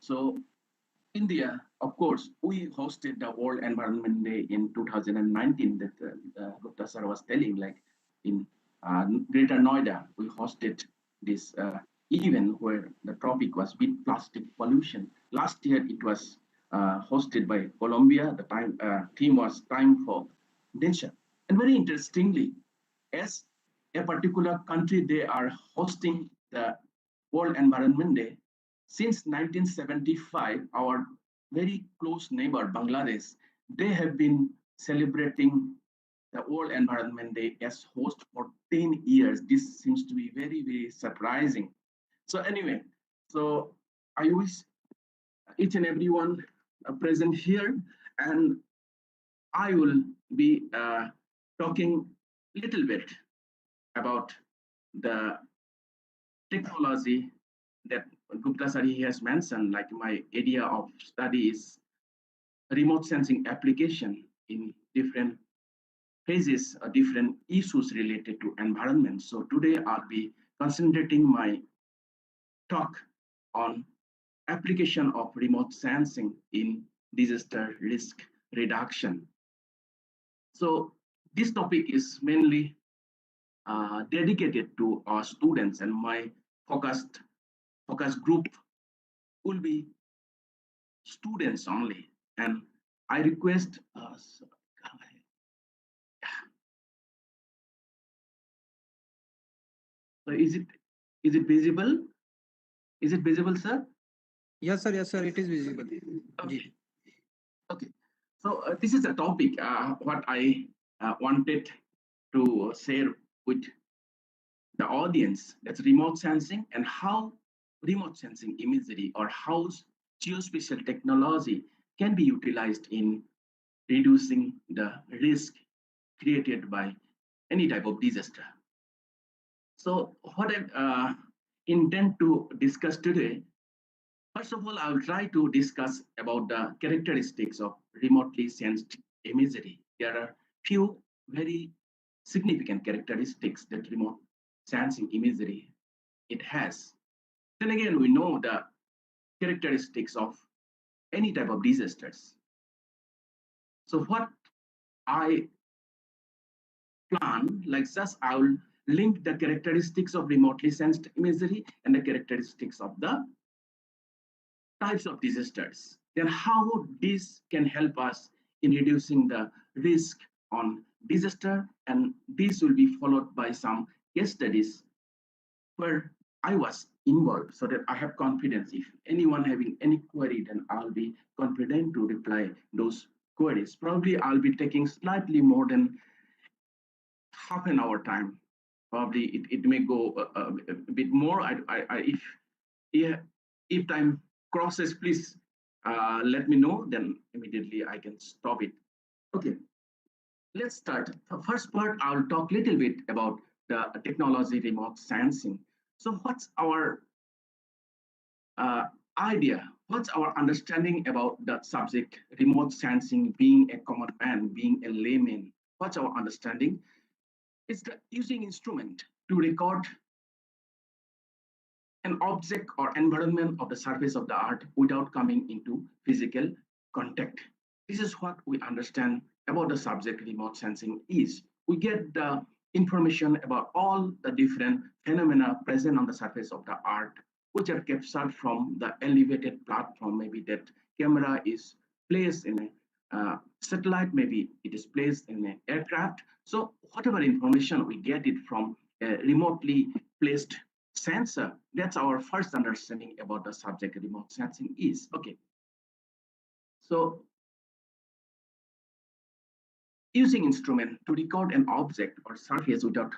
So India, of course, we hosted the World Environment Day in 2019 that Gupta sir was telling, like in Greater Noida, we hosted this event where the topic was with plastic pollution. Last year, it was hosted by Colombia. The theme was Time for Nature. And very interestingly, as a particular country, they are hosting the World Environment Day. Since 1975, our very close neighbor, Bangladesh, they have been celebrating the World Environment Day as host for 10 years. This seems to be very surprising. So anyway, so I wish each and everyone present here, and I will be talking a little bit about the technology that Gupta Sari has mentioned. Like my area of study is remote sensing application in different phases, different issues related to environment. So today I'll be concentrating my talk on application of remote sensing in disaster risk reduction. So this topic is mainly dedicated to our students, and my focus group will be students only. And I request so is it visible? Is it visible, sir? Yes, sir. Yes, sir. It is visible. Okay. Okay. So this is a topic what I wanted to share with the audience. That's remote sensing and how remote sensing imagery or how geospatial technology can be utilized in reducing the risk created by any type of disaster. So what I intend to discuss today, first of all, I will try to discuss about the characteristics of remotely sensed imagery. There are few very significant characteristics that remote sensing imagery it has. Then again, we know the characteristics of any type of disasters. So what I plan, like just I will link the characteristics of remotely sensed imagery and the characteristics of the types of disasters. Then how this can help us in reducing the risk on disaster, and this will be followed by some case studies where I was involved so that I have confidence. If anyone having any query, then I'll be confident to reply those queries. Probably I'll be taking slightly more than half an hour time. Probably it may go a bit more. Yeah, if time crosses, please let me know. Then immediately I can stop it. Okay, let's start. The first part, I'll talk a little bit about the technology remote sensing. So what's our uh, idea? What's our understanding about the subject remote sensing, being a common man, being a layman? What's our understanding? It's the using instrument to record an object or environment of the surface of the earth without coming into physical contact. This is what we understand about the subject remote sensing is. We get the information about all the different phenomena present on the surface of the earth, which are captured from the elevated platform. Maybe that camera is placed in a satellite, maybe it is placed in an aircraft. So whatever information we get it from a remotely placed sensor, that's our first understanding about the subject remote sensing is. Okay. So using instrument to record an object or surface without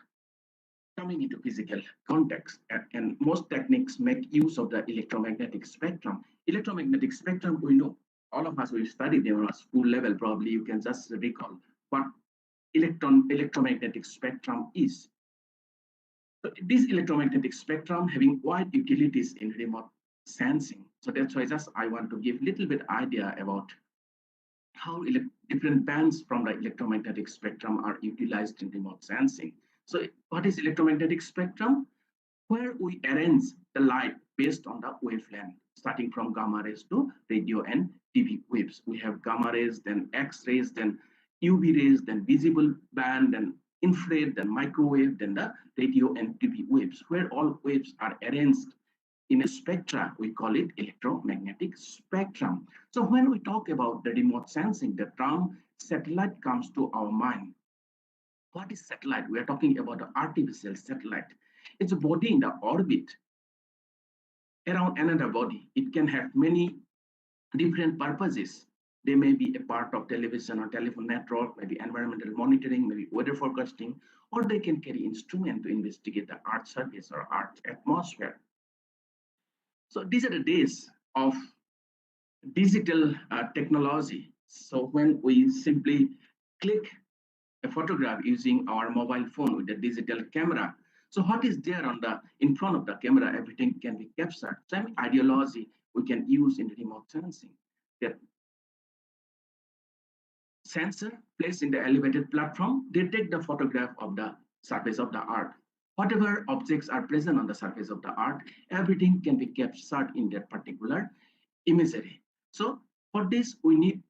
coming into physical context. And most techniques make use of the electromagnetic spectrum. Electromagnetic spectrum, we know, all of us, we studied them at school level, probably you can just recall what electromagnetic spectrum is. So this electromagnetic spectrum having wide utilities in remote sensing. So that's why just I want to give a little bit idea about how different bands from the electromagnetic spectrum are utilized in remote sensing. So what is electromagnetic spectrum? Where we arrange the light based on the wavelength, starting from gamma rays to radio and TV waves. We have gamma rays, then X-rays, then UV rays, then visible band, then infrared, then microwave, then the radio and TV waves. Where all waves are arranged in a spectra, we call it electromagnetic spectrum. So when we talk about the remote sensing, the term satellite comes to our mind. What is satellite? We are talking about an artificial satellite. It's a body in the orbit around another body. It can have many different purposes. They may be a part of television or telephone network, maybe environmental monitoring, maybe weather forecasting, or they can carry instrument to investigate the Earth's surface or Earth's atmosphere. So these are the days of digital technology. So when we simply click a photograph using our mobile phone with a digital camera, so what is there on the in front of the camera, everything can be captured. Same ideology we can use in remote sensing. The sensor placed in the elevated platform, they take the photograph of the surface of the earth. Whatever objects are present on the surface of the earth, everything can be captured in that particular imagery. So for this, we need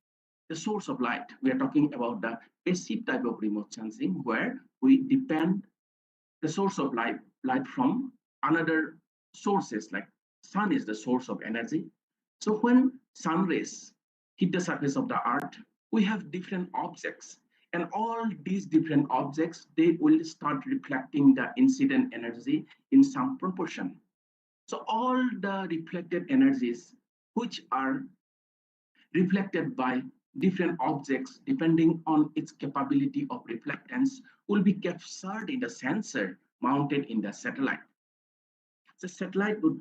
the source of light. We are talking about the passive type of remote sensing where we depend the source of light from another sources, like sun is the source of energy. So when sun rays hit the surface of the earth, we have different objects, and all these different objects, they will start reflecting the incident energy in some proportion. So all the reflected energies which are reflected by different objects depending on its capability of reflectance will be captured in the sensor mounted in the satellite. The satellite would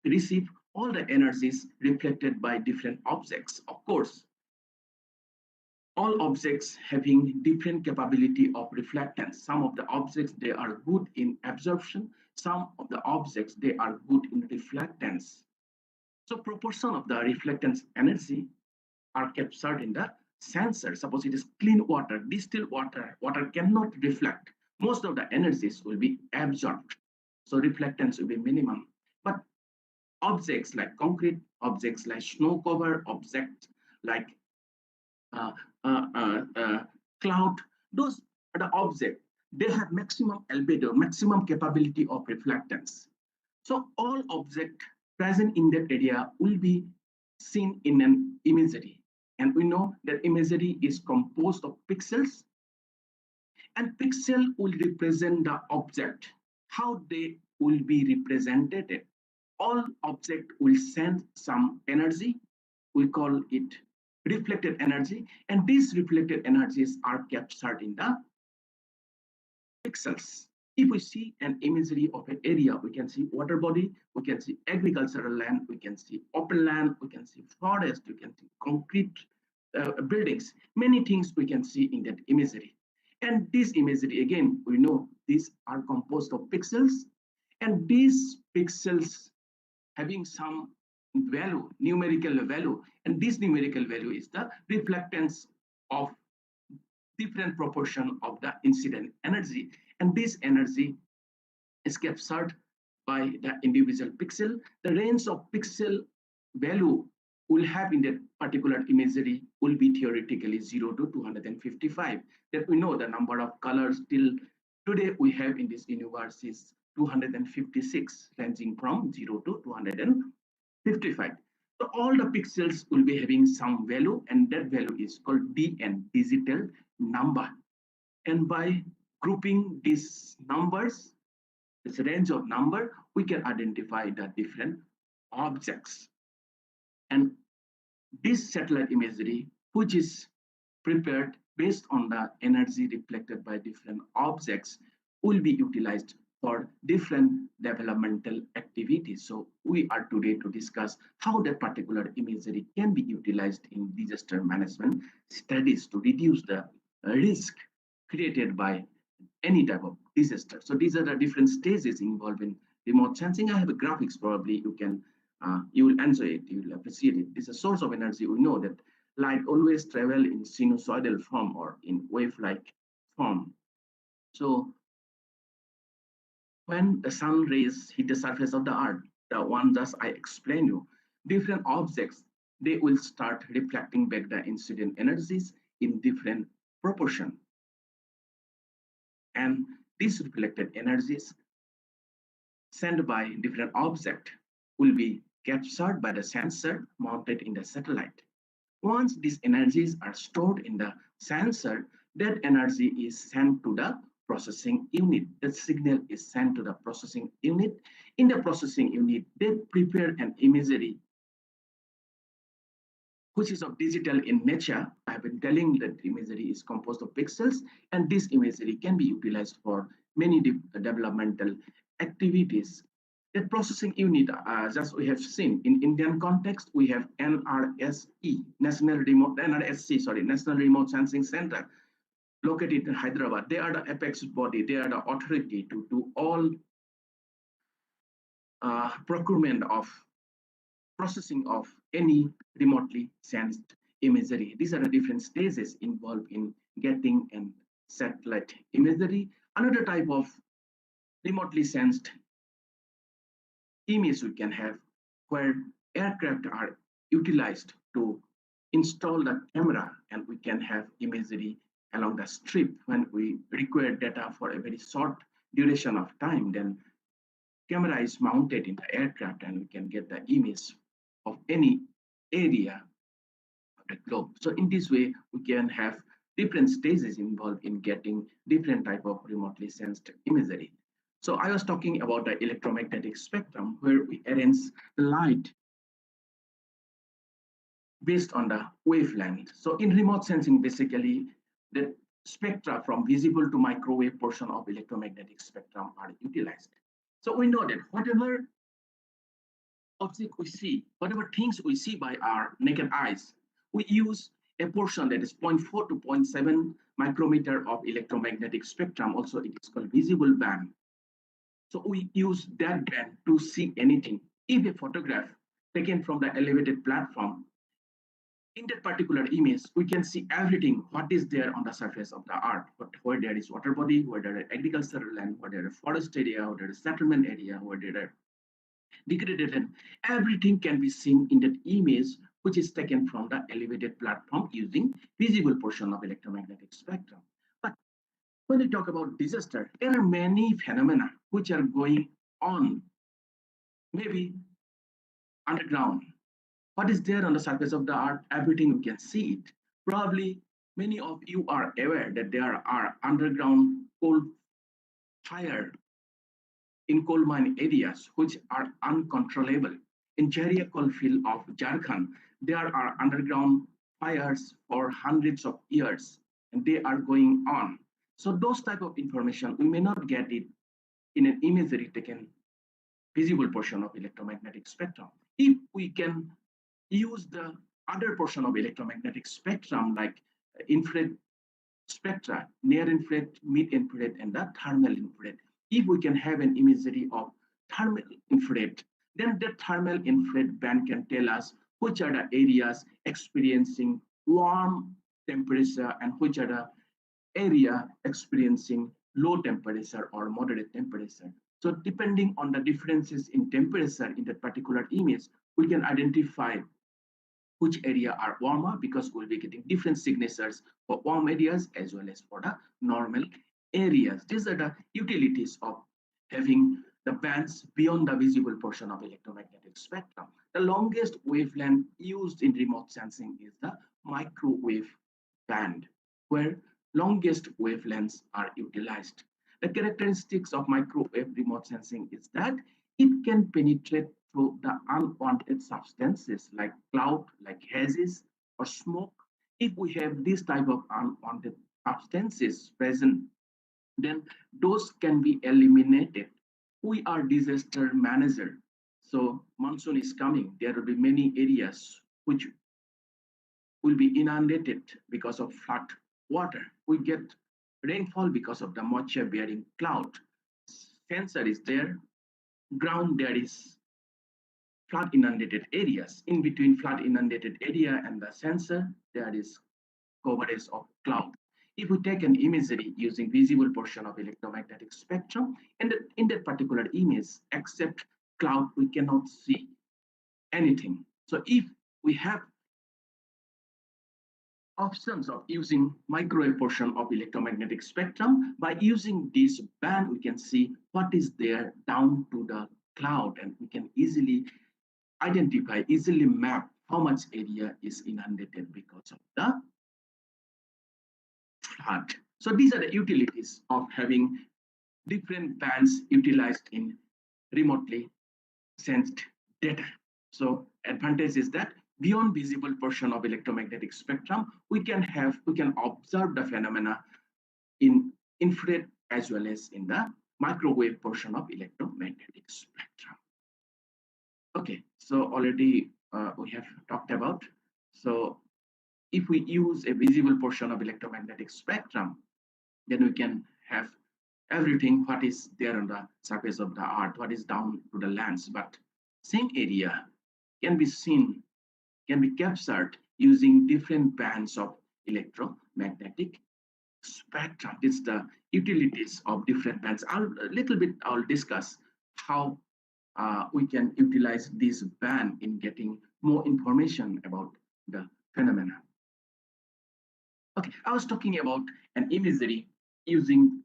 receive all the energies reflected by different objects. Of course, all objects having different capability of reflectance. Some of the objects, they are good in absorption. Some of the objects, they are good in reflectance. So proportion of the reflectance energy are captured in the sensor. Suppose it is clean water, distilled water, water cannot reflect. Most of the energies will be absorbed. So reflectance will be minimum. But objects like concrete, objects like snow cover, objects like uh, cloud, those are the objects. They have maximum albedo, maximum capability of reflectance. So all objects present in that area will be seen in an imagery. And we know that imagery is composed of pixels, and pixel will represent the object, how they will be represented. All object will send some energy, we call it reflected energy, and these reflected energies are captured in the pixels. If we see an imagery of an area, we can see water body, we can see agricultural land, we can see open land, we can see forest, we can see concrete buildings, many things we can see in that imagery. And this imagery, again, we know these are composed of pixels, and these pixels having some value, numerical value, and this numerical value is the reflectance of different proportion of the incident energy, and this energy is captured by the individual pixel. The range of pixel value will have in that particular imagery will be theoretically 0 to 255. That we know the number of colors till today we have in this universe is 256, ranging from 0 to 255. So all the pixels will be having some value, and that value is called DN, digital number. And by grouping these numbers, this range of number, we can identify the different objects. And this satellite imagery, which is prepared based on the energy reflected by different objects, will be utilized for different developmental activities. So we are today to discuss how that particular imagery can be utilized in disaster management studies to reduce the risk created by any type of disaster. So these are the different stages involved in remote sensing. I have a graphics, probably you will enjoy it, you will appreciate it. It's a source of energy. We know that light always travel in sinusoidal form or in wave-like form. So when the sun rays hit the surface of the earth, the one just I explained you, different objects, they will start reflecting back the incident energies in different proportion. And these reflected energies sent by different object will be captured by the sensor mounted in the satellite. Once these energies are stored in the sensor, that energy is sent to the processing unit. The signal is sent to the processing unit. In the processing unit, they prepare an imagery which is of digital in nature. I have been telling that imagery is composed of pixels, and this imagery can be utilized for many developmental activities. The processing unit, as we have seen in Indian context, we have NRSE, National Remote Sensing Center, located in Hyderabad. They are the apex body. They are the authority to do all procurement of processing of any remotely sensed imagery. These are the different stages involved in getting and satellite imagery. Another type of remotely sensed image we can have where aircraft are utilized to install the camera, and we can have imagery along the strip. When we require data for a very short duration of time, then camera is mounted in the aircraft and we can get the image of any area of the globe. So in this way, we can have different stages involved in getting different type of remotely sensed imagery. So I was talking about the electromagnetic spectrum, where we arrange light based on the wavelength. So in remote sensing, basically, the spectra from visible to microwave portion of electromagnetic spectrum are utilized. So we know that whatever object we see, whatever things we see by our naked eyes, we use a portion that is 0.4 to 0.7 micrometer of electromagnetic spectrum. Also, it is called visible band. So we use that band to see anything. If a photograph taken from the elevated platform, in that particular image, we can see everything, what is there on the surface of the earth, where there is water body, where there is agricultural land, where there is forest area, where there is settlement area, where there is degraded land. Everything can be seen in that image, which is taken from the elevated platform using visible portion of electromagnetic spectrum. But when we talk about disaster, there are many phenomena which are going on, maybe underground. What is there on the surface of the earth? Everything you can see it. Probably many of you are aware that there are underground coal fire in coal mine areas which are uncontrollable. In Jharia coal field of Jharkhand, there are underground fires for hundreds of years, and they are going on. So those type of information, we may not get it in an imagery taken visible portion of electromagnetic spectrum. If we can use the other portion of electromagnetic spectrum like infrared spectra, near infrared, mid infrared, and the thermal infrared. If we can have an imagery of thermal infrared, then the thermal infrared band can tell us which are the areas experiencing warm temperature and which are the area experiencing low temperature or moderate temperature. So depending on the differences in temperature in that particular image, we can identify which area are warmer because we'll be getting different signatures for warm areas as well as for the normal areas. These are the utilities of having the bands beyond the visible portion of electromagnetic spectrum. The longest wavelength used in remote sensing is the microwave band, where longest wavelengths are utilized. The characteristics of microwave remote sensing is that it can penetrate through the unwanted substances like cloud, like hazes, or smoke. If we have this type of unwanted substances present, then those can be eliminated. We are disaster manager. So monsoon is coming. There will be many areas which will be inundated because of flood water. We get rainfall because of the moisture bearing cloud. Sensor is there. Ground there is flood inundated areas. In between flood inundated area and the sensor, there is coverage of cloud. If we take an imagery using visible portion of electromagnetic spectrum, and in that particular image, except cloud, we cannot see anything. So if we have options of using microwave portion of electromagnetic spectrum, by using this band, we can see what is there down to the cloud, and we can easily identify, easily map how much area is inundated because of the flood. So these are the utilities of having different bands utilized in remotely sensed data. So advantage is that beyond visible portion of electromagnetic spectrum, we can observe the phenomena in infrared as well as in the microwave portion of electromagnetic spectrum. Okay, so already we have talked about. So if we use a visible portion of electromagnetic spectrum, then we can have everything what is there on the surface of the earth, what is down to the lands, but same area can be seen, can be captured using different bands of electromagnetic spectrum. It's the utilities of different bands. I'll discuss how we can utilize this band in getting more information about the phenomena. Okay, I was talking about an imagery using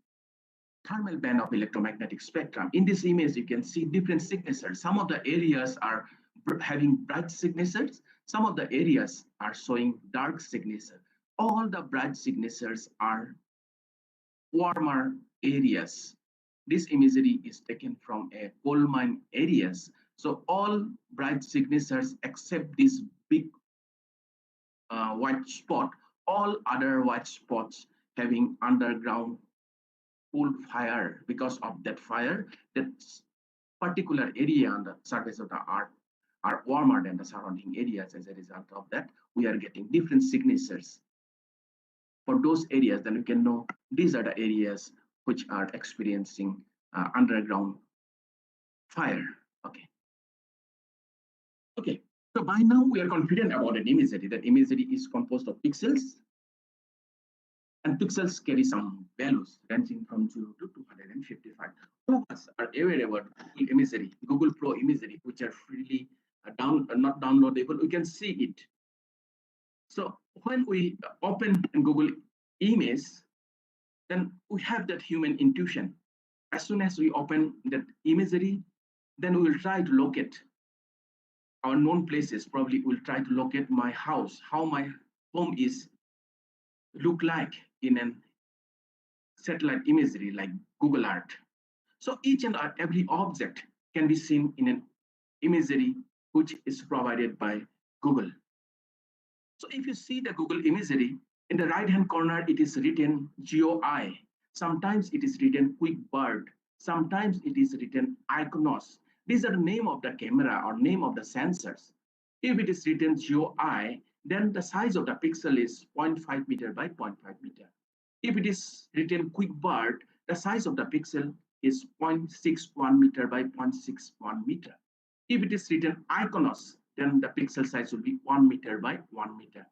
thermal band of electromagnetic spectrum. In this image, you can see different signatures. Some of the areas are having bright signatures. Some of the areas are showing dark signature. All the bright signatures are warmer areas. This imagery is taken from a coal mine areas. So all bright signatures except this big white spot, all other white spots having underground coal fire. Because of that fire, that particular area on the surface of the earth are warmer than the surrounding areas. As a result of that, we are getting different signatures for those areas. Then we can know these are the areas which are experiencing underground fire. Okay. Okay. So by now we are confident about an imagery. That imagery is composed of pixels, and pixels carry some values ranging from 0 to 255. All of us are aware about Google imagery, Google Pro imagery, which are freely not downloadable. We can see it. So when we open Google Image, then we have that human intuition. As soon as we open that imagery, then we will try to locate our known places. Probably we'll try to locate my house, how my home is look like in an satellite imagery like Google Earth. So each and every object can be seen in an imagery which is provided by Google. So if you see the Google imagery, in the right-hand corner, it is written GeoEye. Sometimes it is written Quick Bird. Sometimes it is written Iconos. These are the name of the camera or name of the sensors. If it is written GeoEye, then the size of the pixel is 0.5 meter by 0.5 meter. If it is written Quick Bird, the size of the pixel is 0.61 meter by 0.61 meter. If it is written Iconos, then the pixel size will be 1 meter by 1 meter.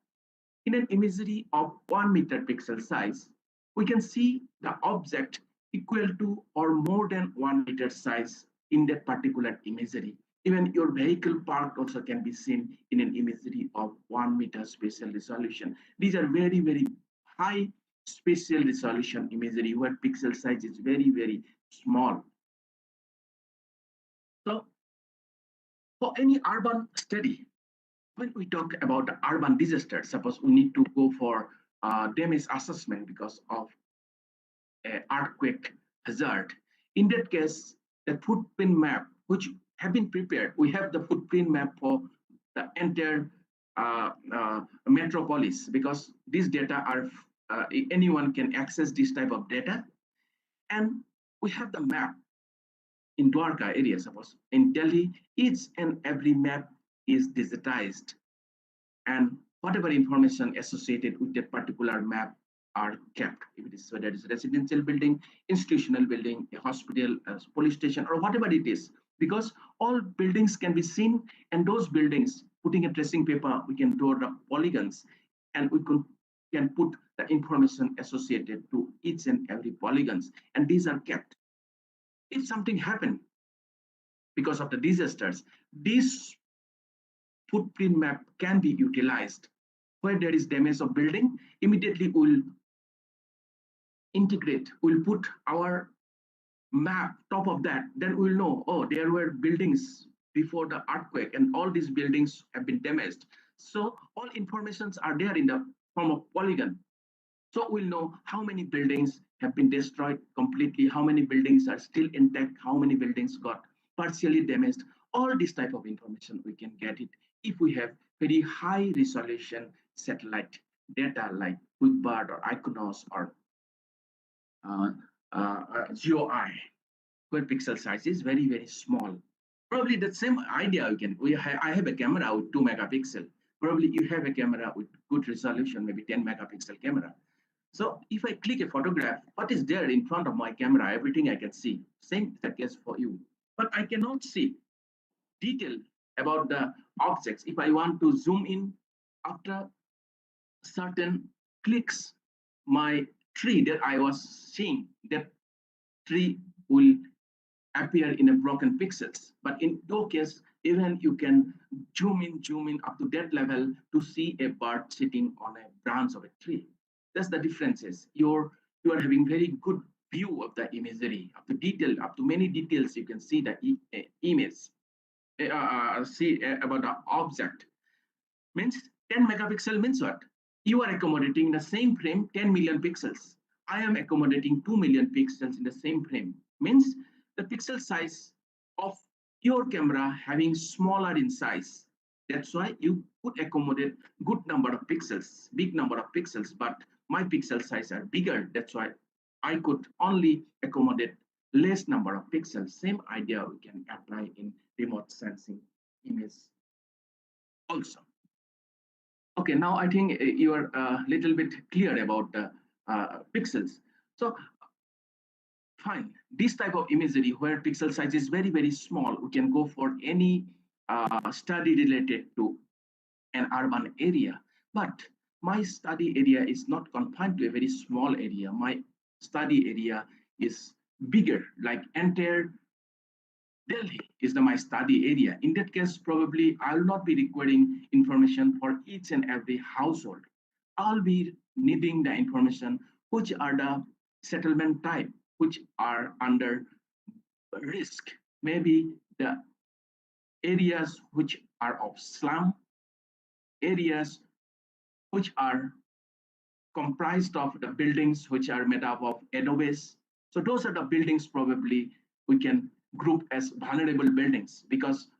In an imagery of 1 meter pixel size, we can see the object equal to or more than 1 meter size in that particular imagery. Even your vehicle parked also can be seen in an imagery of 1 meter spatial resolution. These are very, very high spatial resolution imagery where pixel size is very, very small. So for any urban study, when we talk about the urban disaster, suppose we need to go for damage assessment because of an earthquake hazard. In that case, the footprint map, which have been prepared, we have the footprint map for the entire metropolis, because these data are, anyone can access this type of data. And we have the map in Dwarka area, suppose. In Delhi, each and every map is digitized, and whatever information associated with that particular map are kept. If it is whether it is residential building, institutional building, a hospital, a police station, or whatever it is, because all buildings can be seen, and those buildings, putting a tracing paper, we can draw the polygons, and we can put the information associated to each and every polygons, and these are kept. If something happened because of the disasters, this footprint map can be utilized. Where there is damage of building, immediately we'll integrate, we'll put our map top of that, then we'll know, oh, there were buildings before the earthquake and all these buildings have been damaged. So all informations are there in the form of polygon. So we'll know how many buildings have been destroyed completely, how many buildings are still intact, how many buildings got partially damaged. All this type of information we can get it if we have very high resolution satellite data like QuickBird or Iconos or GeoEye, where pixel size is very, very small. Probably the same idea I have a camera with 2 megapixel. Probably you have a camera with good resolution, maybe 10 megapixel camera. So if I click a photograph, what is there in front of my camera? Everything I can see. Same is the case for you. But I cannot see detail about the objects. If I want to zoom in after certain clicks, my tree that I was seeing, that tree will appear in a broken pixels. But in your case, even you can zoom in up to that level to see a bird sitting on a branch of a tree. That's the differences. You are having very good view of the imagery, up to detail, up to many details. You can see the image, see about the object. Means 10 megapixel means what? You are accommodating in the same frame 10 million pixels. I am accommodating 2 million pixels in the same frame. Means the pixel size of your camera having smaller in size. That's why you could accommodate good number of pixels, big number of pixels, but my pixel size are bigger. That's why I could only accommodate less number of pixels. Same idea we can apply in remote sensing image also. Okay, now I think you are a little bit clear about the pixels. So fine, this type of imagery where pixel size is very, very small, we can go for any study related to an urban area. But my study area is not confined to a very small area. My study area is bigger, like entire Delhi is my study area. In that case, probably I'll not be requiring information for each and every household. I'll be needing the information which are the settlement type, which are under risk. Maybe the areas which are of slum, areas which are comprised of the buildings which are made up of adobes. So those are the buildings probably we can group as vulnerable buildings, because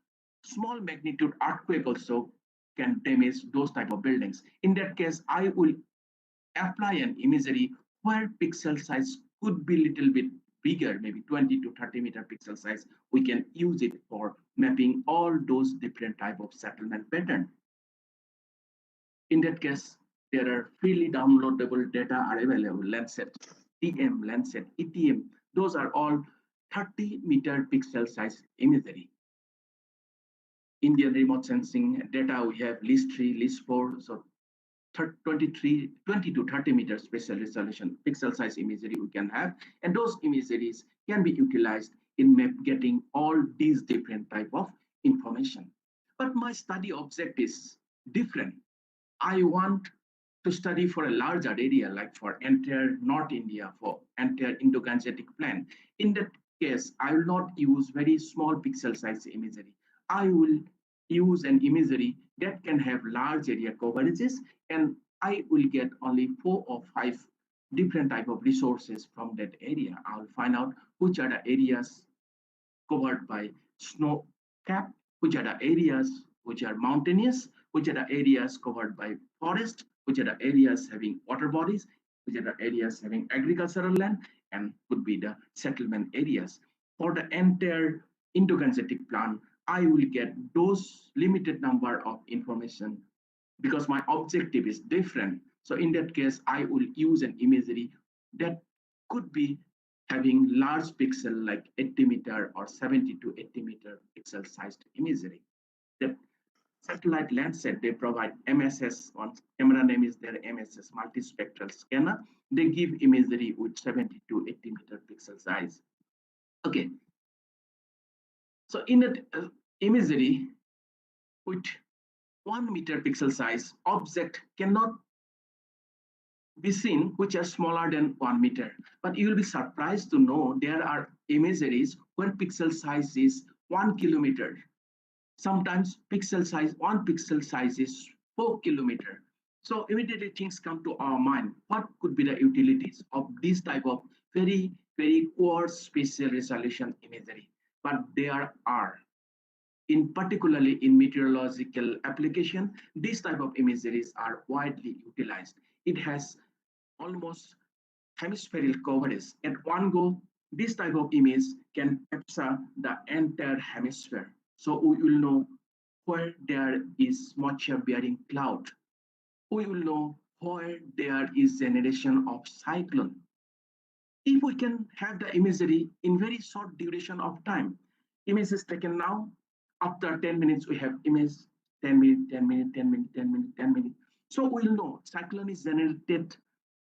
small magnitude earthquake also can damage those type of buildings. In that case, I will apply an imagery where pixel size could be little bit bigger, maybe 20 to 30 meter pixel size. We can use it for mapping all those different type of settlement pattern. In that case, there are freely downloadable data are available. Landsat, TM, Landsat, ETM, those are all 30-meter pixel size imagery. Indian remote sensing data, we have LIS3, LIS4, so 20 to 30 meters spatial resolution pixel size imagery we can have, and those imageries can be utilized in getting all these different type of information. But my study object is different. I want to study for a larger area, like for entire North India, for entire Indo-Gangetic plain. In that case, I will not use very small pixel size imagery. I will use an imagery that can have large area coverages, and I will get only 4 or 5 different type of resources from that area. I'll find out which are the areas covered by snow cap, which are the areas which are mountainous, which are the areas covered by forest, which are the areas having water bodies, which are the areas having agricultural land, and could be the settlement areas. For the entire Indo-Gangetic plan, I will get those limited number of information because my objective is different. So in that case, I will use an imagery that could be having large pixel like 80 meter or 70 to 80 meter pixel sized imagery. The satellite Landsat, they provide MSS, on camera name is their MSS, multispectral scanner. They give imagery with 70 to 80 meter pixel size. Okay. So in that imagery with 1 meter pixel size, object cannot be seen which are smaller than 1 meter. But you will be surprised to know there are imageries where pixel size is 1 kilometer. Sometimes one pixel size is 4 kilometer. So immediately things come to our mind. What could be the utilities of this type of very, very coarse spatial resolution imagery? But there are. In particularly in meteorological application, these type of imageries are widely utilized. It has almost hemispherical coverage. At one go, this type of image can capture the entire hemisphere. So we will know where there is moisture bearing cloud. We will know where there is generation of cyclone. If we can have the imagery in very short duration of time, image is taken now, after 10 minutes we have image, 10 minutes, 10 minutes, 10 minutes, 10 minutes, 10 minutes. So we'll know cyclone is generated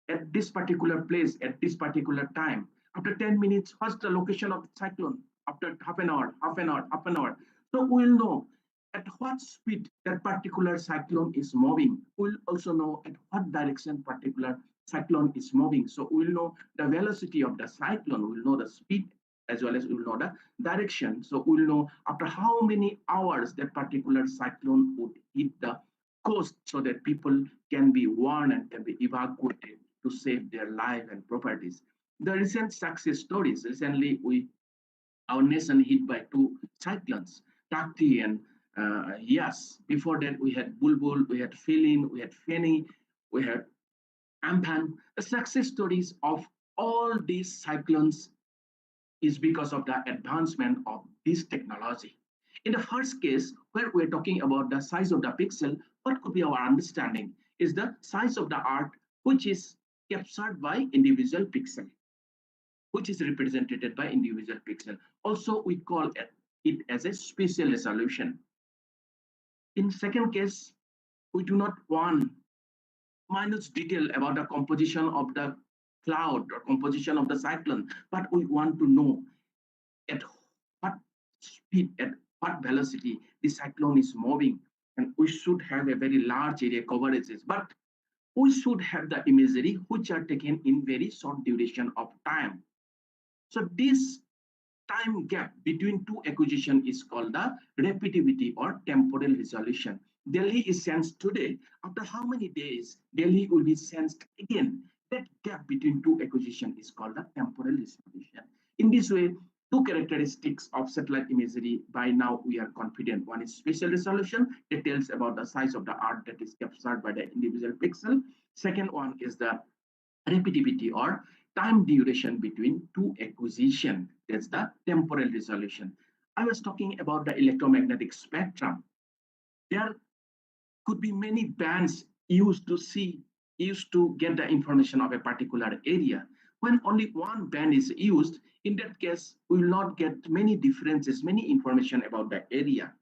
at this particular place at this particular time. After 10 minutes, what's the location of the cyclone? After half an hour, half an hour, half an hour. So we'll know at what speed that particular cyclone is moving. We'll also know at what direction particular cyclone is moving. So we'll know the velocity of the cyclone, we'll know the speed as well as we'll know the direction. So we'll know after how many hours that particular cyclone would hit the coast so that people can be warned and can be evacuated to save their life and properties. The recent success stories, recently our nation hit by 2 cyclones, Takti and Yas. Before that, we had Bulbul, we had Filin, we had Feni, we had Amphan. The success stories of all these cyclones is because of the advancement of this technology. In the first case, where we're talking about the size of the pixel, what could be our understanding is the size of the art which is captured by individual pixel, which is represented by individual pixel. Also, we call it as a spatial resolution. In second case, we do not want minute detail about the composition of the cloud or composition of the cyclone, but we want to know at what speed, at what velocity the cyclone is moving. And we should have a very large area coverages, but we should have the imagery which are taken in very short duration of time. So this time gap between two acquisition is called the repetitivity or temporal resolution. Delhi is sensed today. After how many days Delhi will be sensed again? That gap between two acquisition is called the temporal resolution. In this way, two characteristics of satellite imagery, by now we are confident. One is spatial resolution, that tells about the size of the art that is captured by the individual pixel. Second one is the repetitivity or time duration between two acquisition. That's the temporal resolution. I was talking about the electromagnetic spectrum. There could be many bands used to get the information of a particular area. When only one band is used, in that case, we will not get many differences, many information about the area.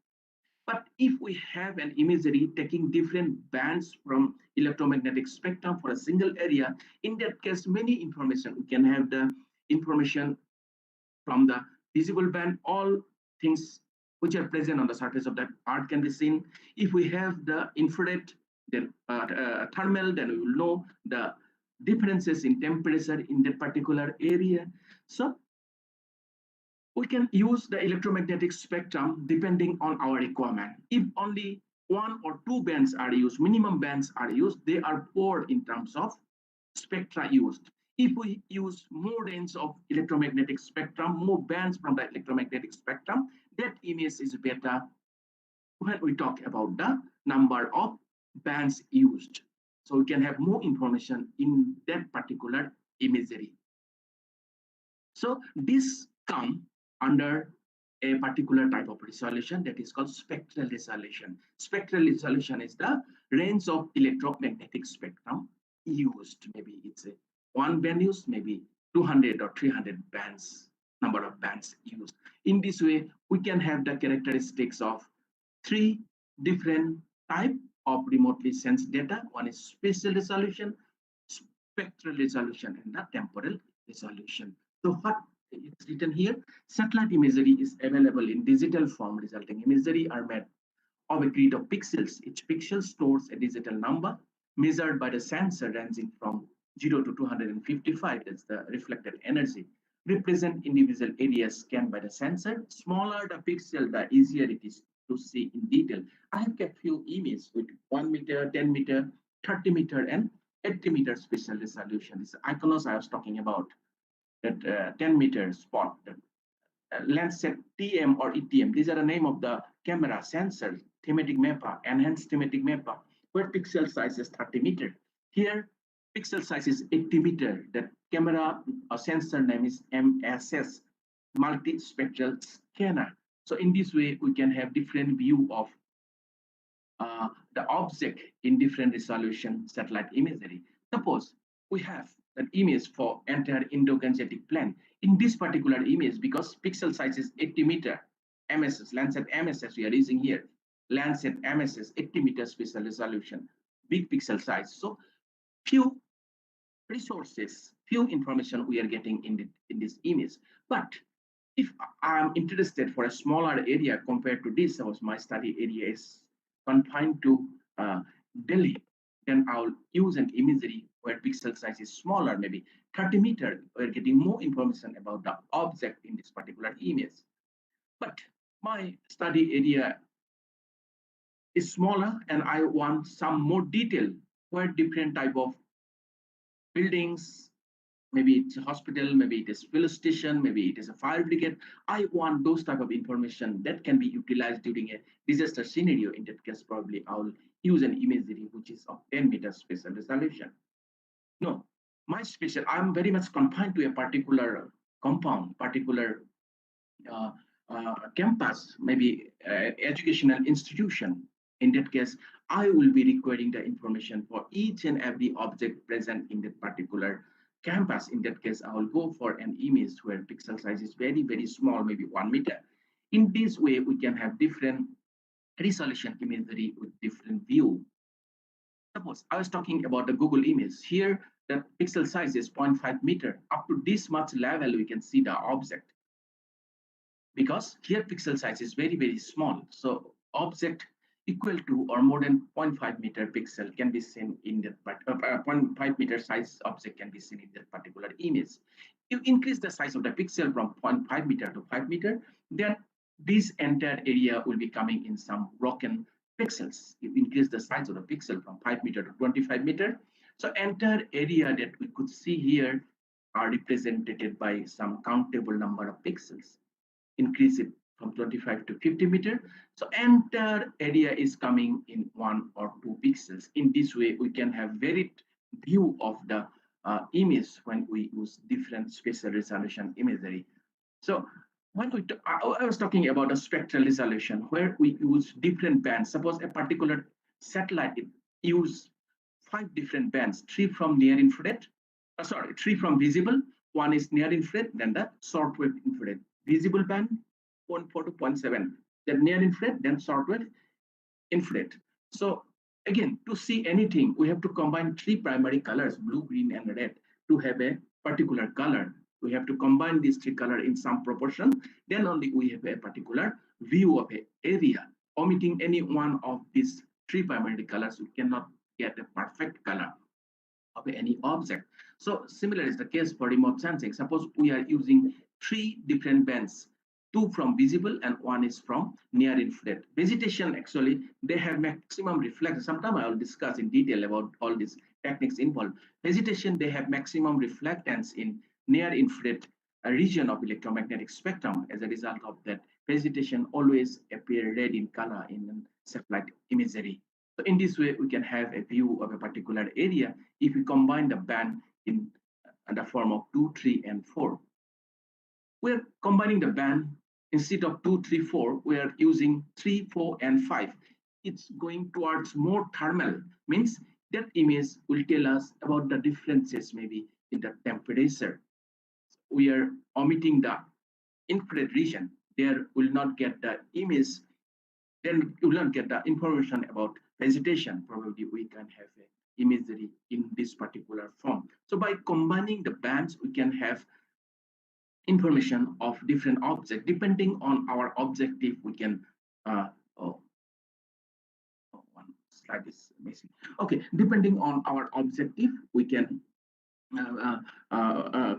But if we have an imagery taking different bands from electromagnetic spectrum for a single area, in that case, many information, we can have the information from the visible band, all things which are present on the surface of that art can be seen. If we have the infrared, then thermal, then we will know the differences in temperature in that particular area. So we can use the electromagnetic spectrum depending on our requirement. If only one or two bands are used, minimum bands are used, they are poor in terms of spectra used. If we use more range of electromagnetic spectrum, more bands from the electromagnetic spectrum, that image is better when we talk about the number of bands used. So we can have more information in that particular imagery. So this comes under a particular type of resolution that is called spectral resolution. Spectral resolution is the range of electromagnetic spectrum used. Maybe it's a one band used, maybe 200 or 300 bands, number of bands used. In this way, we can have the characteristics of three different type of remotely sensed data. One is spatial resolution, spectral resolution, and the temporal resolution. So what is written here? Satellite imagery is available in digital form. Resulting imagery are made of a grid of pixels. Each pixel stores a digital number measured by the sensor ranging from 0 to 255. That's the reflected energy. Represent individual areas scanned by the sensor. Smaller the pixel, the easier it is to see in detail. I have kept few images with 1 meter, 10 meter, 30 meter, and 80 meter spatial resolution. This Iconos I was talking about, that 10 meter spot, Landsat TM or ETM. These are the name of the camera sensor, thematic mapper, enhanced thematic mapper, where pixel size is 30 meter. Here, pixel size is 80 meter. The camera or sensor name is MSS, multispectral scanner. So in this way, we can have different view of the object in different resolution satellite imagery. Suppose we have an image for entire Indo-Gangetic plain. In this particular image, because pixel size is 80 meter, MSS, Landsat MSS we are using here, Landsat MSS, 80 meter spatial resolution, big pixel size. So few resources, few information we are getting in this image. But if I'm interested for a smaller area compared to this, suppose my study area is confined to Delhi, then I'll use an imagery where pixel size is smaller, maybe 30 meter. We're getting more information about the object in this particular image. But my study area is smaller and I want some more detail where different type of buildings, maybe it's a hospital, maybe it is police station, maybe it is a fire brigade. I want those type of information that can be utilized during a disaster scenario. In that case, probably I'll use an imagery which is of 10 meters spatial resolution. No, my spatial, I'm very much confined to a particular compound, particular campus, maybe educational institution. In that case, I will be requiring the information for each and every object present in that particular campus. In that case, I will go for an image where pixel size is very, very small, maybe 1 meter. In this way, we can have different resolution imagery with different view. Suppose I was talking about the Google image. Here, the pixel size is 0.5 meter. Up to this much level, we can see the object. Because here pixel size is very, very small. So object equal to or more than 0.5 meter pixel can be seen in that 0.5 meter size object can be seen in that particular image. You increase the size of the pixel from 0.5 meter to 5 meter, then this entire area will be coming in some broken pixels. You increase the size of the pixel from 5 meter to 25 meter. So entire area that we could see here are represented by some countable number of pixels. Increase it from 25 to 50 meter. So entire area is coming in 1 or 2 pixels. In this way, we can have varied view of the image when we use different spatial resolution imagery. So when I was talking about a spectral resolution where we use different bands. Suppose a particular satellite use 5 different bands, 3 from near infrared, 3 from visible, 1 is near infrared, then the shortwave infrared. Visible band 0.4 to 0.7, then near infrared, then shortwave infrared. So again, to see anything, we have to combine 3 primary colors, blue, green, and red, to have a particular color. We have to combine these 3 colors in some proportion, then only we have a particular view of an area. Omitting any one of these 3 primary colors, we cannot get a perfect color of any object. So similar is the case for remote sensing. Suppose we are using 3 different bands, 2 from visible and 1 is from near infrared. Vegetation, actually, they have maximum reflection. Sometime I will discuss in detail about all these techniques involved. Vegetation, they have maximum reflectance in near infrared region of electromagnetic spectrum. As a result of that, vegetation always appear red in color in satellite imagery. So in this way, we can have a view of a particular area if we combine the band in the form of 2, 3, and 4. We're combining the band instead of 2, 3, 4. We are using 3, 4, and 5. It's going towards more thermal, means that image will tell us about the differences maybe in the temperature. We are omitting the infrared region. There will not get the image, then you will not get the information about vegetation. Probably we can have a imagery in this particular form. So by combining the bands, we can have information of different objects. Depending on our objective, we can one slide is missing. Okay, depending on our objective, we can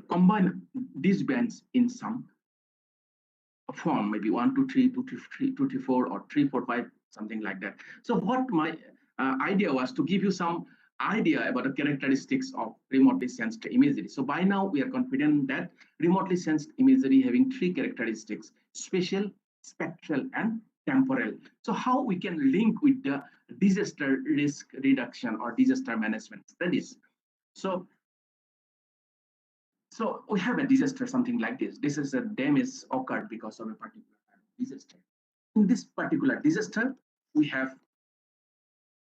combine these bands in some form, maybe 1, 2, 3, 2, 3, 2, 3, 4, or 3, 4, 5, something like that. So what my idea was to give you some idea about the characteristics of remotely sensed imagery. So by now we are confident that remotely sensed imagery having 3 characteristics: spatial, spectral, and temporal. So how we can link with the disaster risk reduction or disaster management studies. So we have a disaster, something like this. This is a damage occurred because of a particular disaster. In this particular disaster, we have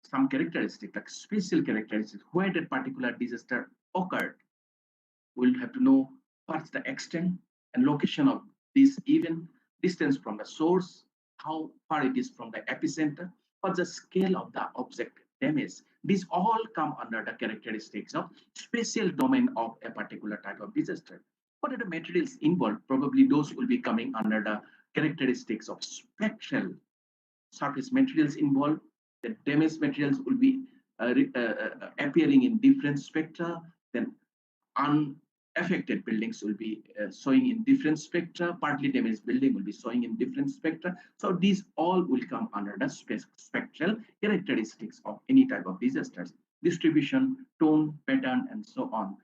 some characteristics, like spatial characteristics, where that particular disaster occurred. We'll have to know what's the extent and location of this event, distance from the source, how far it is from the epicenter, what's the scale of the object damage. These all come under the characteristics of spatial domain of a particular type of disaster. What are the materials involved? Probably those will be coming under the characteristics of spectral. Surface materials involved. The damaged materials will be appearing in different spectra. Then unaffected buildings will be showing in different spectra. Partly damaged building will be showing in different spectra. So these all will come under the spectral characteristics of any type of disasters: distribution, tone, pattern, and so on.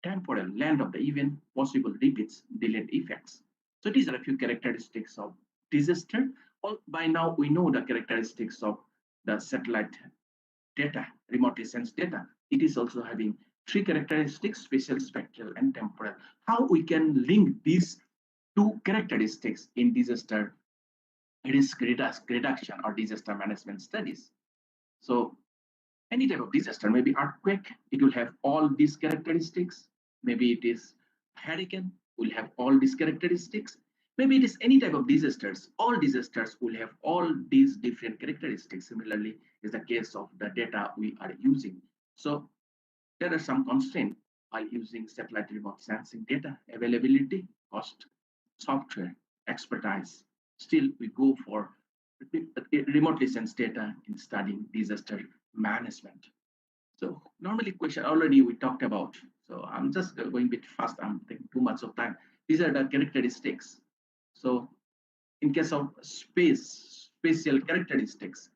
Temporal, length of the event, possible repeats, delayed effects. So these are a few characteristics of disaster. By now we know the characteristics of the satellite data, remotely sensed data. It is also having 3 characteristics: spatial, spectral, and temporal. How we can link these two characteristics in disaster risk reduction or disaster management studies. So any type of disaster, maybe earthquake, it will have all these characteristics. Maybe it is hurricane, will have all these characteristics. Maybe it is any type of disasters. All disasters will have all these different characteristics. Similarly, is the case of the data we are using. So there are some constraints while using satellite remote sensing data: availability, cost, software, expertise. Still, we go for remotely sensed data in studying disaster management. So normally question already we talked about. So I'm just going a bit fast. I'm taking too much of time. These are the characteristics. So in case of spatial characteristics,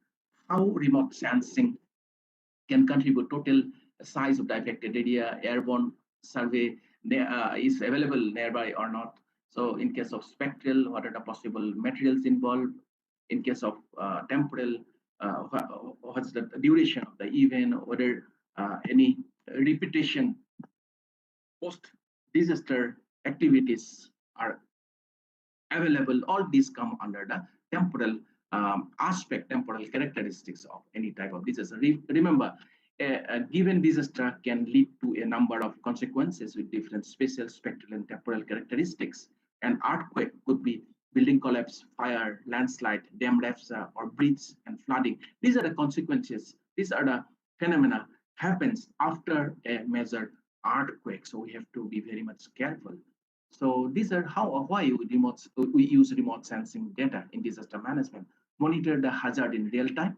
how remote sensing can contribute total size of the affected area, airborne survey is available nearby or not. So in case of spectral, what are the possible materials involved? In case of temporal, what's the duration of the event, whether any repetition post-disaster activities are available. All these come under the temporal aspect, temporal characteristics of any type of disaster. Remember, a given disaster can lead to a number of consequences with different spatial, spectral, and temporal characteristics. An earthquake could be building collapse, fire, landslide, dam rupture, or bridge and flooding. These are the consequences. These are the phenomena happens after a major earthquake. So we have to be very much careful. So these are how or why we use remote sensing data in disaster management, monitor the hazard in real time,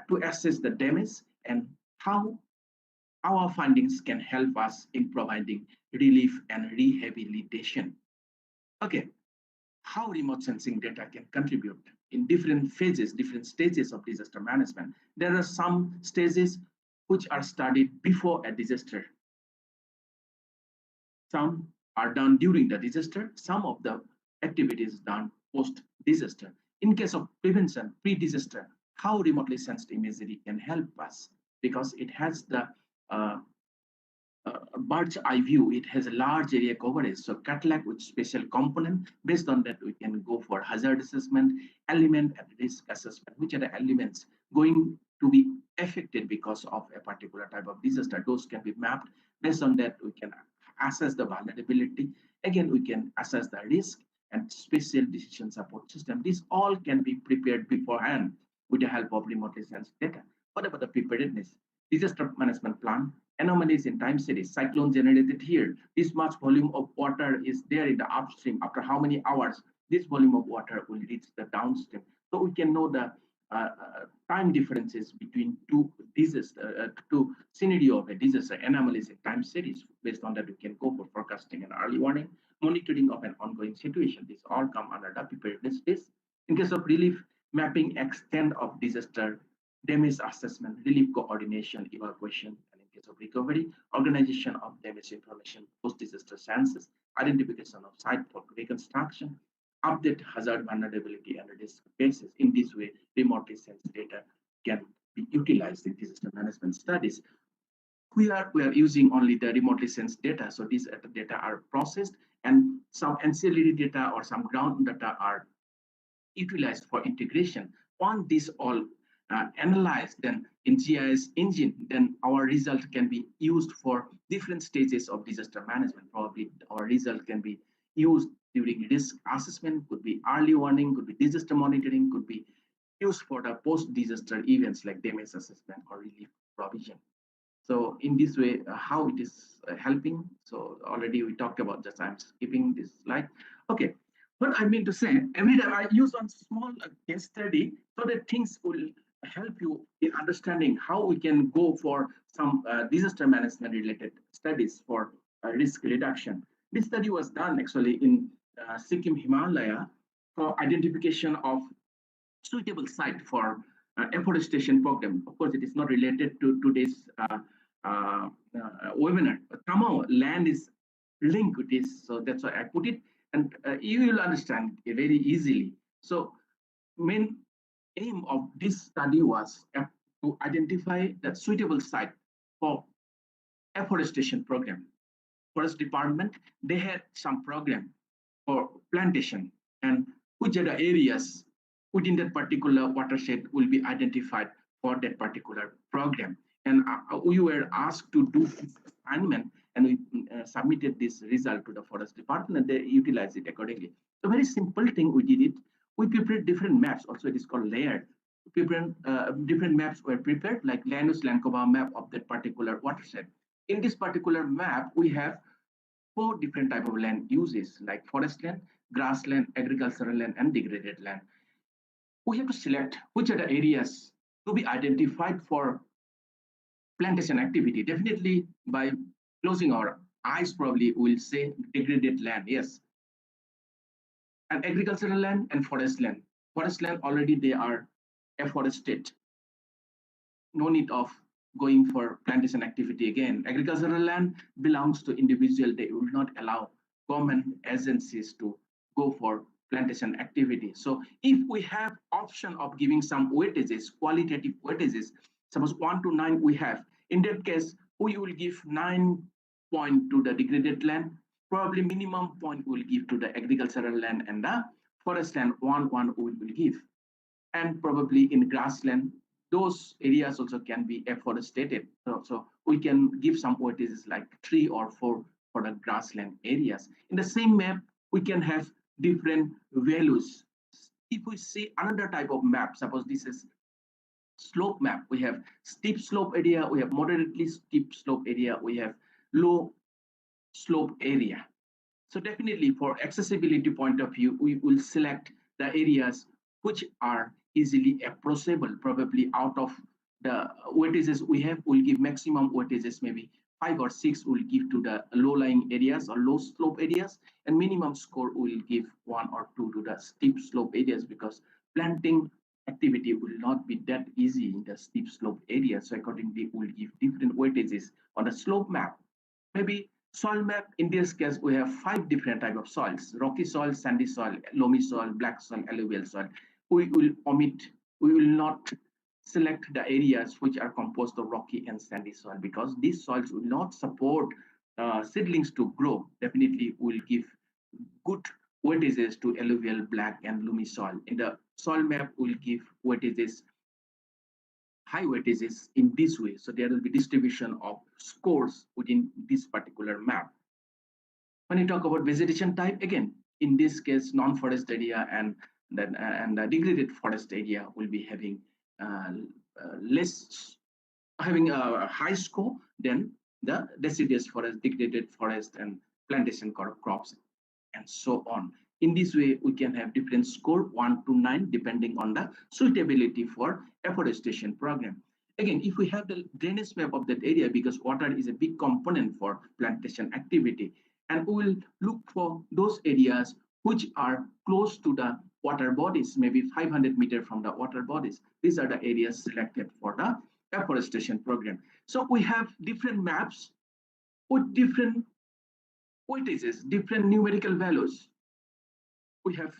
to assess the damage, and how our findings can help us in providing relief and rehabilitation. Okay, how remote sensing data can contribute in different phases, different stages of disaster management. There are some stages which are studied before a disaster. Some are done during the disaster, some of the activities done post-disaster. In case of prevention, pre-disaster, how remotely sensed imagery can help us, because it has the bird's eye view. It has a large area coverage. So catalog with special component. Based on that, we can go for hazard assessment, element and risk assessment. Which are the elements going to be affected because of a particular type of disaster? Those can be mapped. Based on that, we can assess the vulnerability. Again, we can assess the risk and special decision support system. These all can be prepared beforehand with the help of remotely sensed data. What about the preparedness? Disaster management plan, anomalies in time series, cyclone generated here. This much volume of water is there in the upstream. After how many hours this volume of water will reach the downstream? So we can know the time differences between two scenario of a disaster, anomalies in time series. Based on that, we can go for forecasting and early warning, monitoring of an ongoing situation. These all come under the preparedness list. In case of relief, mapping extent of disaster, damage assessment, relief coordination, evacuation, and in case of recovery, organization of damage information, post-disaster census, identification of site for reconstruction, update hazard vulnerability and risk basis. In this way, remotely sensed data can be utilized in disaster management studies. We are using only the remotely sensed data. So these data are processed, and some ancillary data or some ground data are utilized for integration. Once these all analyzed then in GIS engine, then our result can be used for different stages of disaster management. Probably our result can be used during risk assessment, could be early warning, could be disaster monitoring, could be used for the post-disaster events like damage assessment or relief provision. So in this way, how it is helping. So already we talked about this. I'm skipping this slide. Okay, what I mean to say, every time I use one small case study so that things will help you in understanding how we can go for some disaster management related studies for risk reduction. This study was done actually in Sikkim Himalaya for identification of suitable site for afforestation program. Of course, it is not related to today's webinar. But somehow land is linked with this, so that's why I put it, and you will understand it very easily. So main aim of this study was to identify the suitable site for afforestation program. Forest department, they had some program for plantation, and which are the areas within that particular watershed will be identified for that particular program. And we were asked to do this assignment, and we submitted this result to the forest department, and they utilize it accordingly. So very simple thing we did it. We prepared different maps. Also, it is called layered. Different maps were prepared, like land use land cover map of that particular watershed. In this particular map, we have four different type of land uses, like forest land, grassland, agricultural land, and degraded land. We have to select which are the areas to be identified for plantation activity. Definitely by closing our eyes, probably we'll say degraded land, yes. And agricultural land and forest land. Forest land already they are afforested. No need of going for plantation activity again. Agricultural land belongs to individual. They will not allow government agencies to go for plantation activity. So if we have option of giving some weightages, qualitative weightages, suppose 1 to 9 we have, in that case, we will give 9 point to the degraded land, probably minimum point we'll give to the agricultural land, and the forest land, 1 we will give. And probably in grassland, those areas also can be afforested. So we can give some weightages like 3 or 4 for the grassland areas. In the same map, we can have different values. If we see another type of map, suppose this is slope map, we have steep slope area, we have moderately steep slope area, we have low slope area. So definitely for accessibility point of view, we will select the areas which are easily approachable. Probably out of the weightages we have, we'll give maximum weightages, maybe 5 or 6 will give to the low-lying areas or low slope areas, and minimum score will give 1 or 2 to the steep slope areas, because planting activity will not be that easy in the steep slope areas. So accordingly, we'll give different weightages on the slope map. Maybe soil map, in this case, we have 5 different type of soils: rocky soil, sandy soil, loamy soil, black soil, alluvial soil. We will not select the areas which are composed of rocky and sandy soil, because these soils will not support seedlings to grow. Definitely, we'll give good weightages to alluvial, black, and loamy soil. In the soil map, we'll give weightages, high weightages in this way. So there will be distribution of scores within this particular map. When you talk about vegetation type, again, in this case, non-forest area and the degraded forest area will be having having a high score than the deciduous forest, degraded forest, and plantation crops, and so on. In this way, we can have different score 1 to 9 depending on the suitability for afforestation program. Again, if we have the drainage map of that area, because water is a big component for plantation activity, and we will look for those areas which are close to the water bodies, maybe 500 meters from the water bodies. These are the areas selected for the afforestation program. So we have different maps with different weightages, different numerical values. We have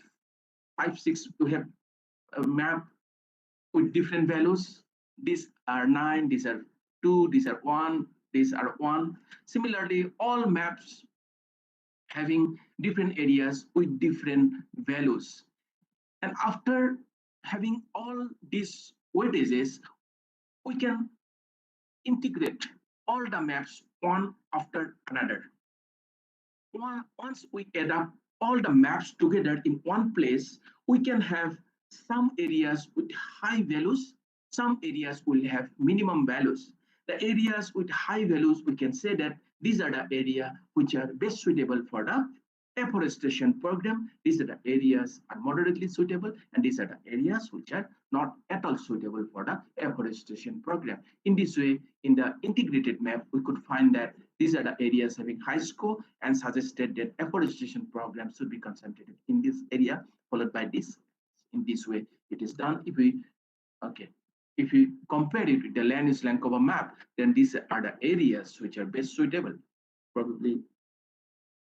5, 6, we have a map with different values. These are 9, these are 2, these are 1, these are 1. Similarly, all maps having different areas with different values. And after having all these weightages, we can integrate all the maps one after another. Once we add up all the maps together in one place, we can have some areas with high values, some areas will have minimum values. The areas with high values, we can say that these are the areas which are best suitable for the afforestation program. These are the areas are moderately suitable, and these are the areas which are not at all suitable for the afforestation program. In this way, in the integrated map, we could find that these are the areas having high score, and suggested that afforestation program should be concentrated in this area, followed by this. In this way, it is done. If we compare it with the land use land cover map, then these are the areas which are best suitable. Probably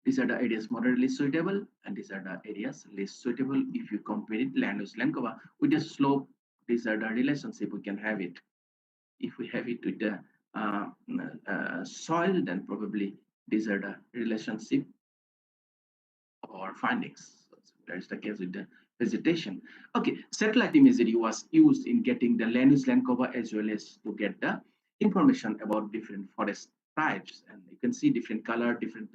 these are the areas moderately suitable, and these are the areas less suitable. If you compare it land use land cover with the slope, these are the relationship we can have it. If we have it with the soil, then probably these are the relationship our findings. So that is the case with the vegetation. Okay, satellite imagery was used in getting the land use, land cover, as well as to get the information about different forest types. And you can see different color, different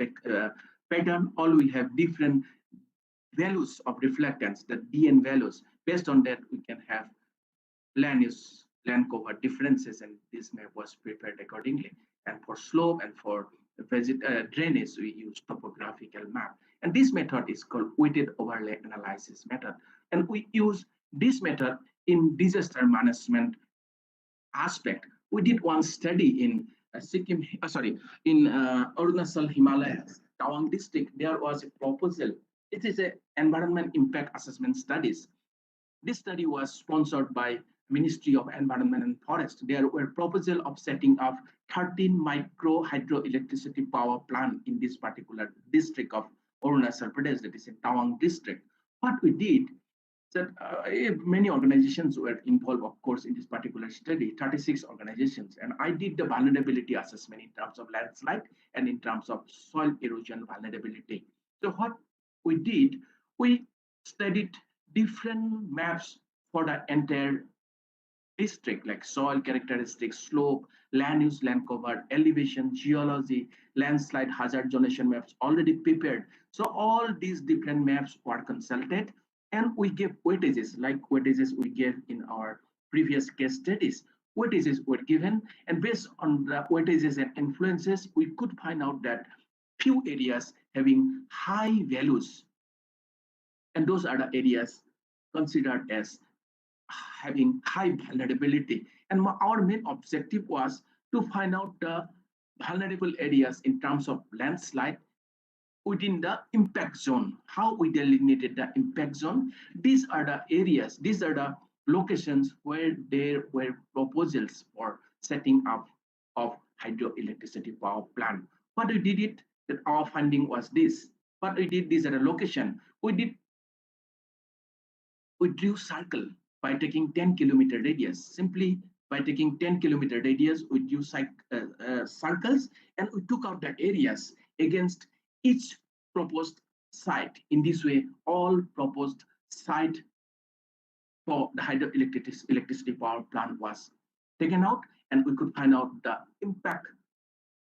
pattern, all will have different values of reflectance, the DN values. Based on that, we can have land use, land cover differences, and this map was prepared accordingly. And for slope and for drainage, we use topographical map. And this method is called weighted overlay analysis method. And we use this method in disaster management aspect. We did one study in Sikkim, in Arunachal Himalayas, Tawang district. There was a proposal. It is an environment impact assessment studies. This study was sponsored by Ministry of Environment and Forest. There were proposal of setting up 13 micro hydroelectricity power plant in this particular district of Arunachal Pradesh, that is in Tawang district. What we did that many organizations were involved, of course, in this particular study, 36 organizations. And I did the vulnerability assessment in terms of landslide and in terms of soil erosion vulnerability. So what we did, we studied different maps for the entire district, like soil characteristics, slope, land use, land cover, elevation, geology, landslide hazard zonation maps already prepared. So all these different maps were consulted, and we gave weightages, like weightages we gave in our previous case studies. Weightages were given, and based on the weightages and influences, we could find out that few areas having high values, and those are the areas considered as having high vulnerability. And our main objective was to find out the vulnerable areas in terms of landslide within the impact zone. How we delineated the impact zone? These are the areas, these are the locations where there were proposals for setting up of hydroelectricity power plant. What we did it, that our finding was this. What we did, these are the location. We drew circle by taking 10-kilometer radius. Simply by taking 10-kilometer radius, we drew circles, and we took out the areas against each proposed site. In this way, all proposed site for the hydroelectricity power plant was taken out, and we could find out the impact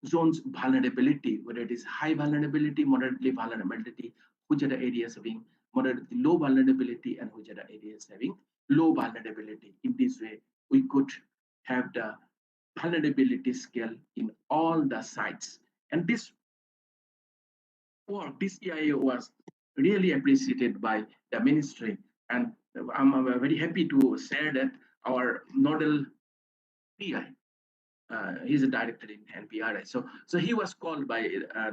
zones vulnerability, whether it is high vulnerability, moderately vulnerability, which are the areas having moderately low vulnerability, and which are the areas having low vulnerability. In this way, we could have the vulnerability scale in all the sites. And this work, this EIA was really appreciated by the ministry. And I'm very happy to share that our nodal PI, he's a director in NPRI. So he was called by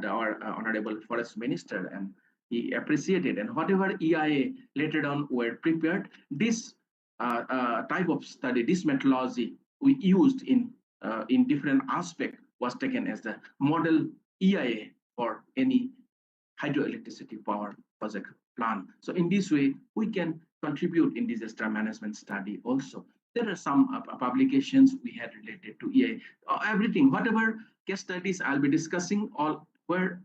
our honorable forest minister, and he appreciated. And whatever EIA later on were prepared, this type of study, this methodology we used in different aspect was taken as the model EIA for any hydroelectricity power project plan. So in this way, we can contribute in disaster management study also. There are some publications we had related to EA, everything, whatever case studies I'll be discussing, all where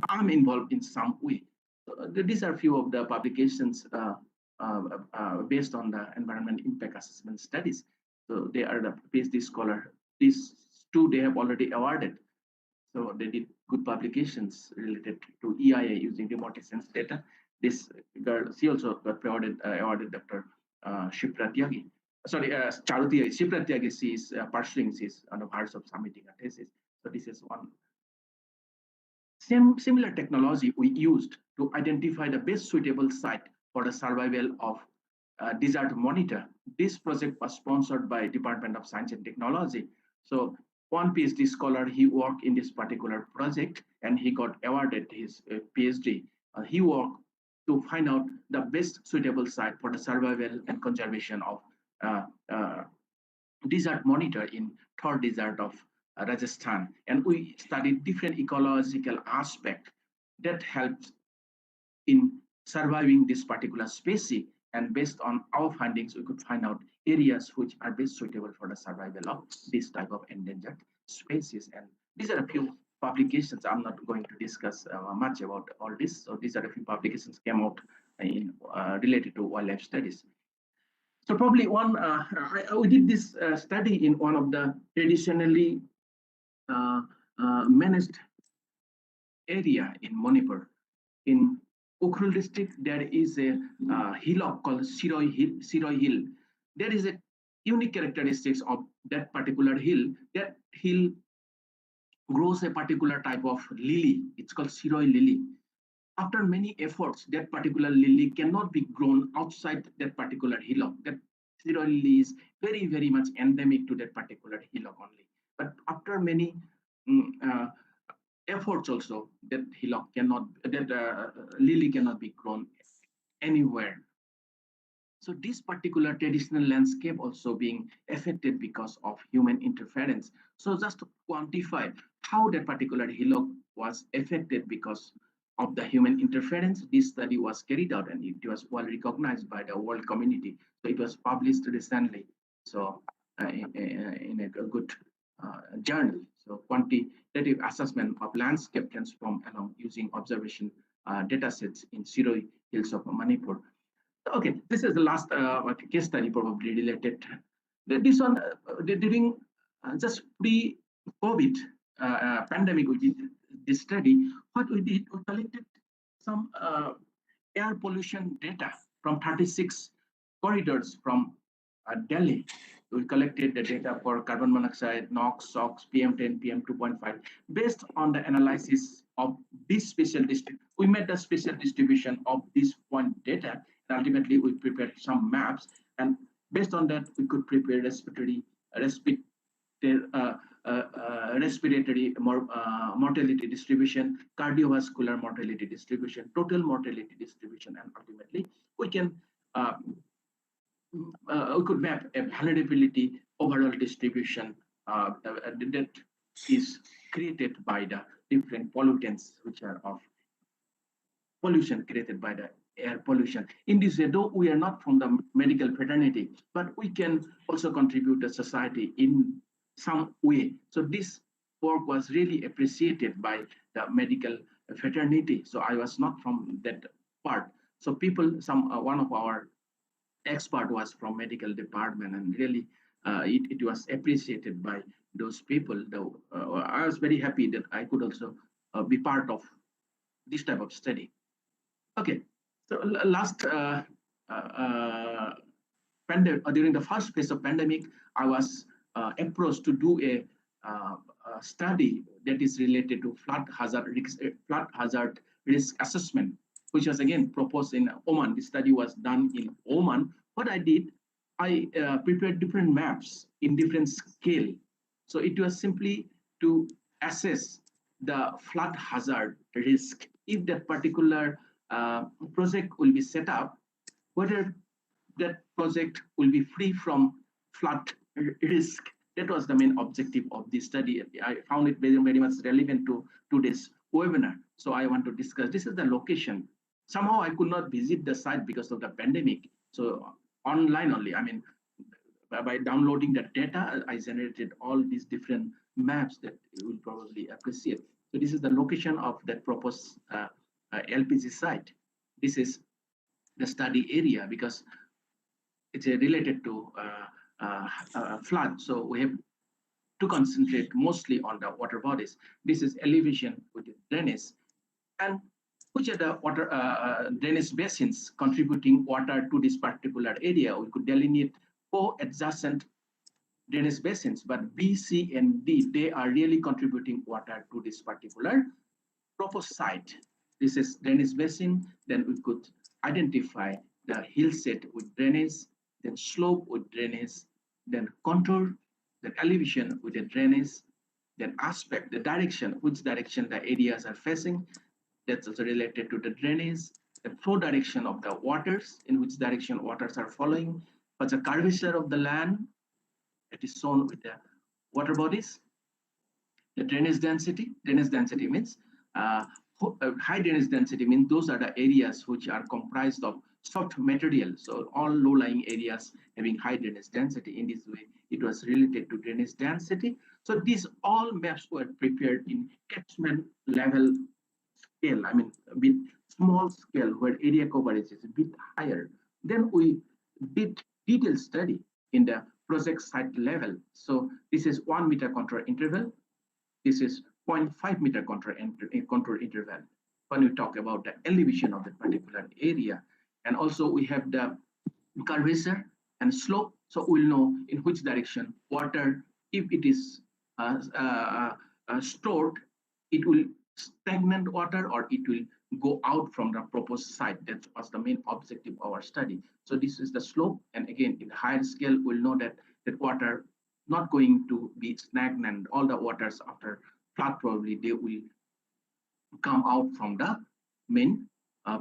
I'm involved in some way. These are a few of the publications based on the environment impact assessment studies. So they are the PhD scholar. These two they have already awarded. So they did good publications related to EIA using remote sense data. This girl, she also got awarded Dr. Shipra Tyagi. Sorry, Charuti Shipra Tyagi, she is pursuing, she's on the verge of submitting a thesis. So this is one. Similar technology we used to identify the best suitable site for the survival of desert monitor. This project was sponsored by Department of Science and Technology. So one PhD scholar, he worked in this particular project and he got awarded his PhD. He worked to find out the best suitable site for the survival and conservation of desert monitor in third desert of Rajasthan. And we studied different ecological aspect that helps in surviving this particular species. And based on our findings, we could find out areas which are best suitable for the survival of this type of endangered species. And these are a few publications. I'm not going to discuss much about all this. So these are a few publications came out in related to wildlife studies. So probably we did this study in one of the traditionally managed area in Manipur. In Ukhrul district, there is a hillock called Siroi Hill. There is a unique characteristics of that particular hill. That hill grows a particular type of lily. It's called Siroi lily. After many efforts, that particular lily cannot be grown outside that particular hillock. That Siroi lily is very, very much endemic to that particular hillock only. But after many efforts also, that hillock cannot, that lily cannot be grown anywhere. So this particular traditional landscape also being affected because of human interference. So just to quantify how that particular hillock was affected because of the human interference, this study was carried out and it was well recognized by the world community. So it was published recently. So in a good journal. So quantitative assessment of landscape transform along using observation data sets in Siroi Hills of Manipur. Okay, this is the last case study probably related. This one during just pre-COVID pandemic, we did this study. What we did, we collected some air pollution data from 36 corridors from Delhi. We collected the data for carbon monoxide, NOx, SOx, PM10, PM2.5. Based on the analysis of this spatial distribution, we made the spatial distribution of this point data. And ultimately, we prepared some maps. And based on that, we could prepare respiratory mortality distribution, cardiovascular mortality distribution, total mortality distribution, and ultimately we can we could map a vulnerability overall distribution that is created by the different pollutants which are of pollution created by the air pollution. In this way, though we are not from the medical fraternity, but we can also contribute to society in some way. So this work was really appreciated by the medical fraternity. So I was not from that part. So people, one of our expert was from medical department, and really it was appreciated by those people. Though I was very happy that I could also be part of this type of study. Okay, so last during the first phase of pandemic, I was approached to do a study that is related to flood hazard risk assessment, which was again proposed in Oman. The study was done in Oman. What I did, I prepared different maps in different scale. So it was simply to assess the flood hazard risk. If that particular project will be set up, whether that project will be free from flood risk. That was the main objective of this study. I found it very, very much relevant to today's webinar. So I want to discuss, this is the location. Somehow I could not visit the site because of the pandemic. So online only, I mean, by downloading the data, I generated all these different maps that you will probably appreciate. So this is the location of that proposed LPG site. This is the study area because it's related to flood. So we have to concentrate mostly on the water bodies. This is elevation with drainage, and which are the water drainage basins contributing water to this particular area. We could delineate 4 adjacent drainage basins, but B, C, and D, they are really contributing water to this particular proposed site. This is drainage basin. Then we could identify the hillside with drainage, then slope with drainage, then contour, then elevation with the drainage, then aspect, the direction, which direction the areas are facing. That's also related to the drainage, the flow direction of the waters, in which direction waters are following, what's the curvature of the land, it is shown with the water bodies. The drainage density means high drainage density means those are the areas which are comprised of soft material. So all low-lying areas having high drainage density. In this way, it was related to drainage density. So these all maps were prepared in catchment level scale, I mean, with small scale where area coverage is a bit higher. Then we did detailed study in the project site level. So this is 1 meter contour interval. This is 0.5 meter contour interval when we talk about the elevation of the particular area. And also we have the curvature and slope. So we'll know in which direction water, if it is stored, it will stagnant water or it will go out from the proposed site. That was the main objective of our study. So this is the slope. And again, in the higher scale, we'll know that water not going to be stagnant. All the waters after flood probably they will come out from the main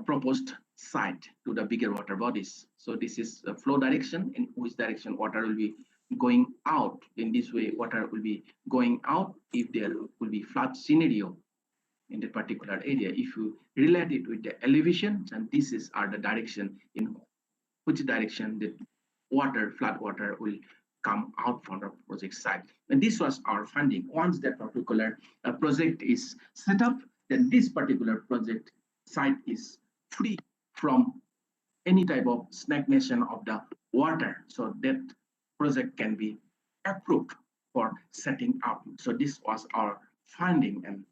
proposed site to the bigger water bodies. So this is the flow direction, in which direction water will be going out. In this way, water will be going out if there will be flood scenario in that particular area. If you relate it with the elevation, and this is are the direction in which direction the water, flood water will come out from the project site. And this was our finding. Once that particular project is set up, then this particular project site is free from any type of stagnation of the water. So that project can be approved for setting up. So this was our finding, and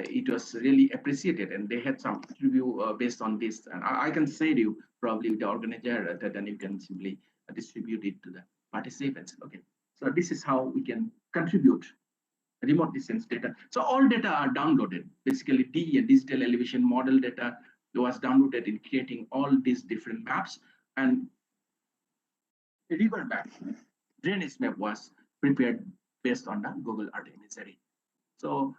it was really appreciated, and they had some review based on this. And I can say to you, probably the organizer, that then you can simply distribute it to the participants. Okay, so this is how we can contribute remotely sensed data. So all data are downloaded. Basically, D and digital elevation model data was downloaded in creating all these different maps, and river map, drainage map was prepared based on the Google Earth imagery. So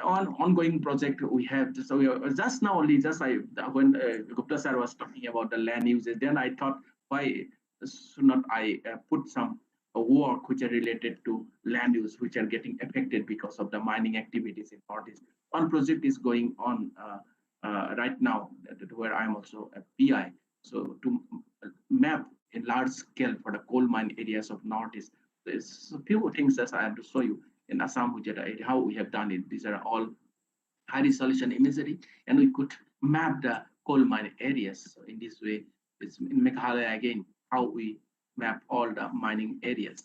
on ongoing project we have, so we are, just now only just when Gupta sir was talking about the land uses, then I thought, why should not I put some work which are related to land use, which are getting affected because of the mining activities in Northeast. One project is going on right now where I'm also a PI. So to map in large scale for the coal mine areas of Northeast, there's a few things that I have to show you in Assam, which are how we have done it. These are all high resolution imagery, and we could map the coal mine areas. So in this way, it's in Meghalaya again, how we map all the mining areas.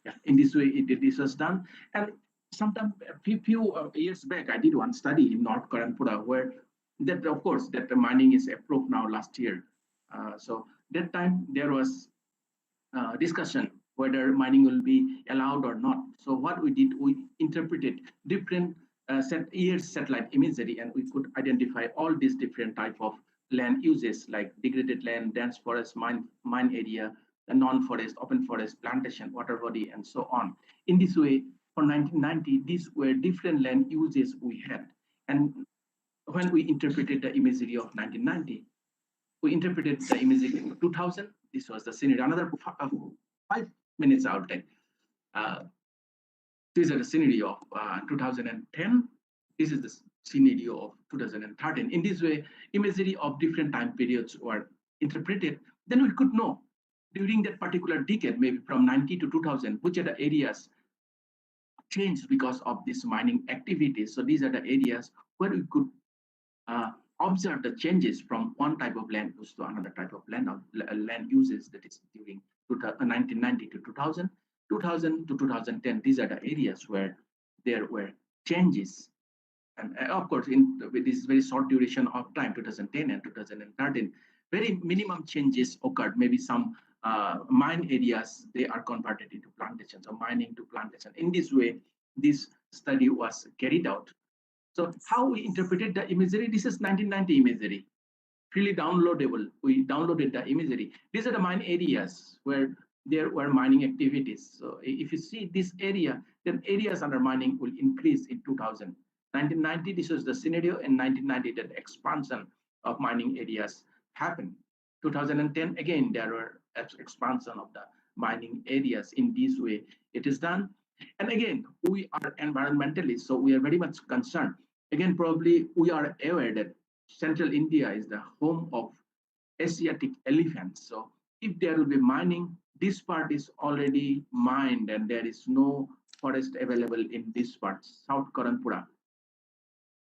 Yeah, in this way, this was done. And sometime a few years back, I did one study in North Karanpura where that, of course, that the mining is approved now last year. So that time there was discussion whether mining will be allowed or not. So what we did, we interpreted different years satellite imagery, and we could identify all these different type of land uses like degraded land, dense forest, mine area, non-forest, open forest, plantation, water body, and so on. In this way, for 1990, these were different land uses we had. And when we interpreted the imagery of 1990, we interpreted the imagery in 2000. This was the scenario. Another 5 minutes outtake. This is the scenario of 2010. This is the scenario of 2013. In this way, imagery of different time periods were interpreted. Then we could know during that particular decade, maybe from 90 to 2000, which are the areas changed because of this mining activities. So these are the areas where we could observe the changes from one type of land use to another type of land uses, that is during 1990 to 2000, 2000 to 2010. These are the areas where there were changes. And of course, with this very short duration of time, 2010 and 2013, very minimum changes occurred. Maybe some mine areas, they are converted into plantations, or mining to plantation. In this way, this study was carried out. So how we interpreted the imagery, this is 1990 imagery, freely downloadable. We downloaded the imagery. These are the mine areas where there were mining activities. So if you see this area, then areas under mining will increase in 2000. 1990, this was the scenario. In 1990, that expansion of mining areas happened. 2010, again, there were expansion of the mining areas. In this way, it is done. And again, we are environmentalists, so we are very much concerned. Again, probably we are aware that Central India is the home of Asiatic elephants. So if there will be mining, this part is already mined and there is no forest available in this part, South Karanpura.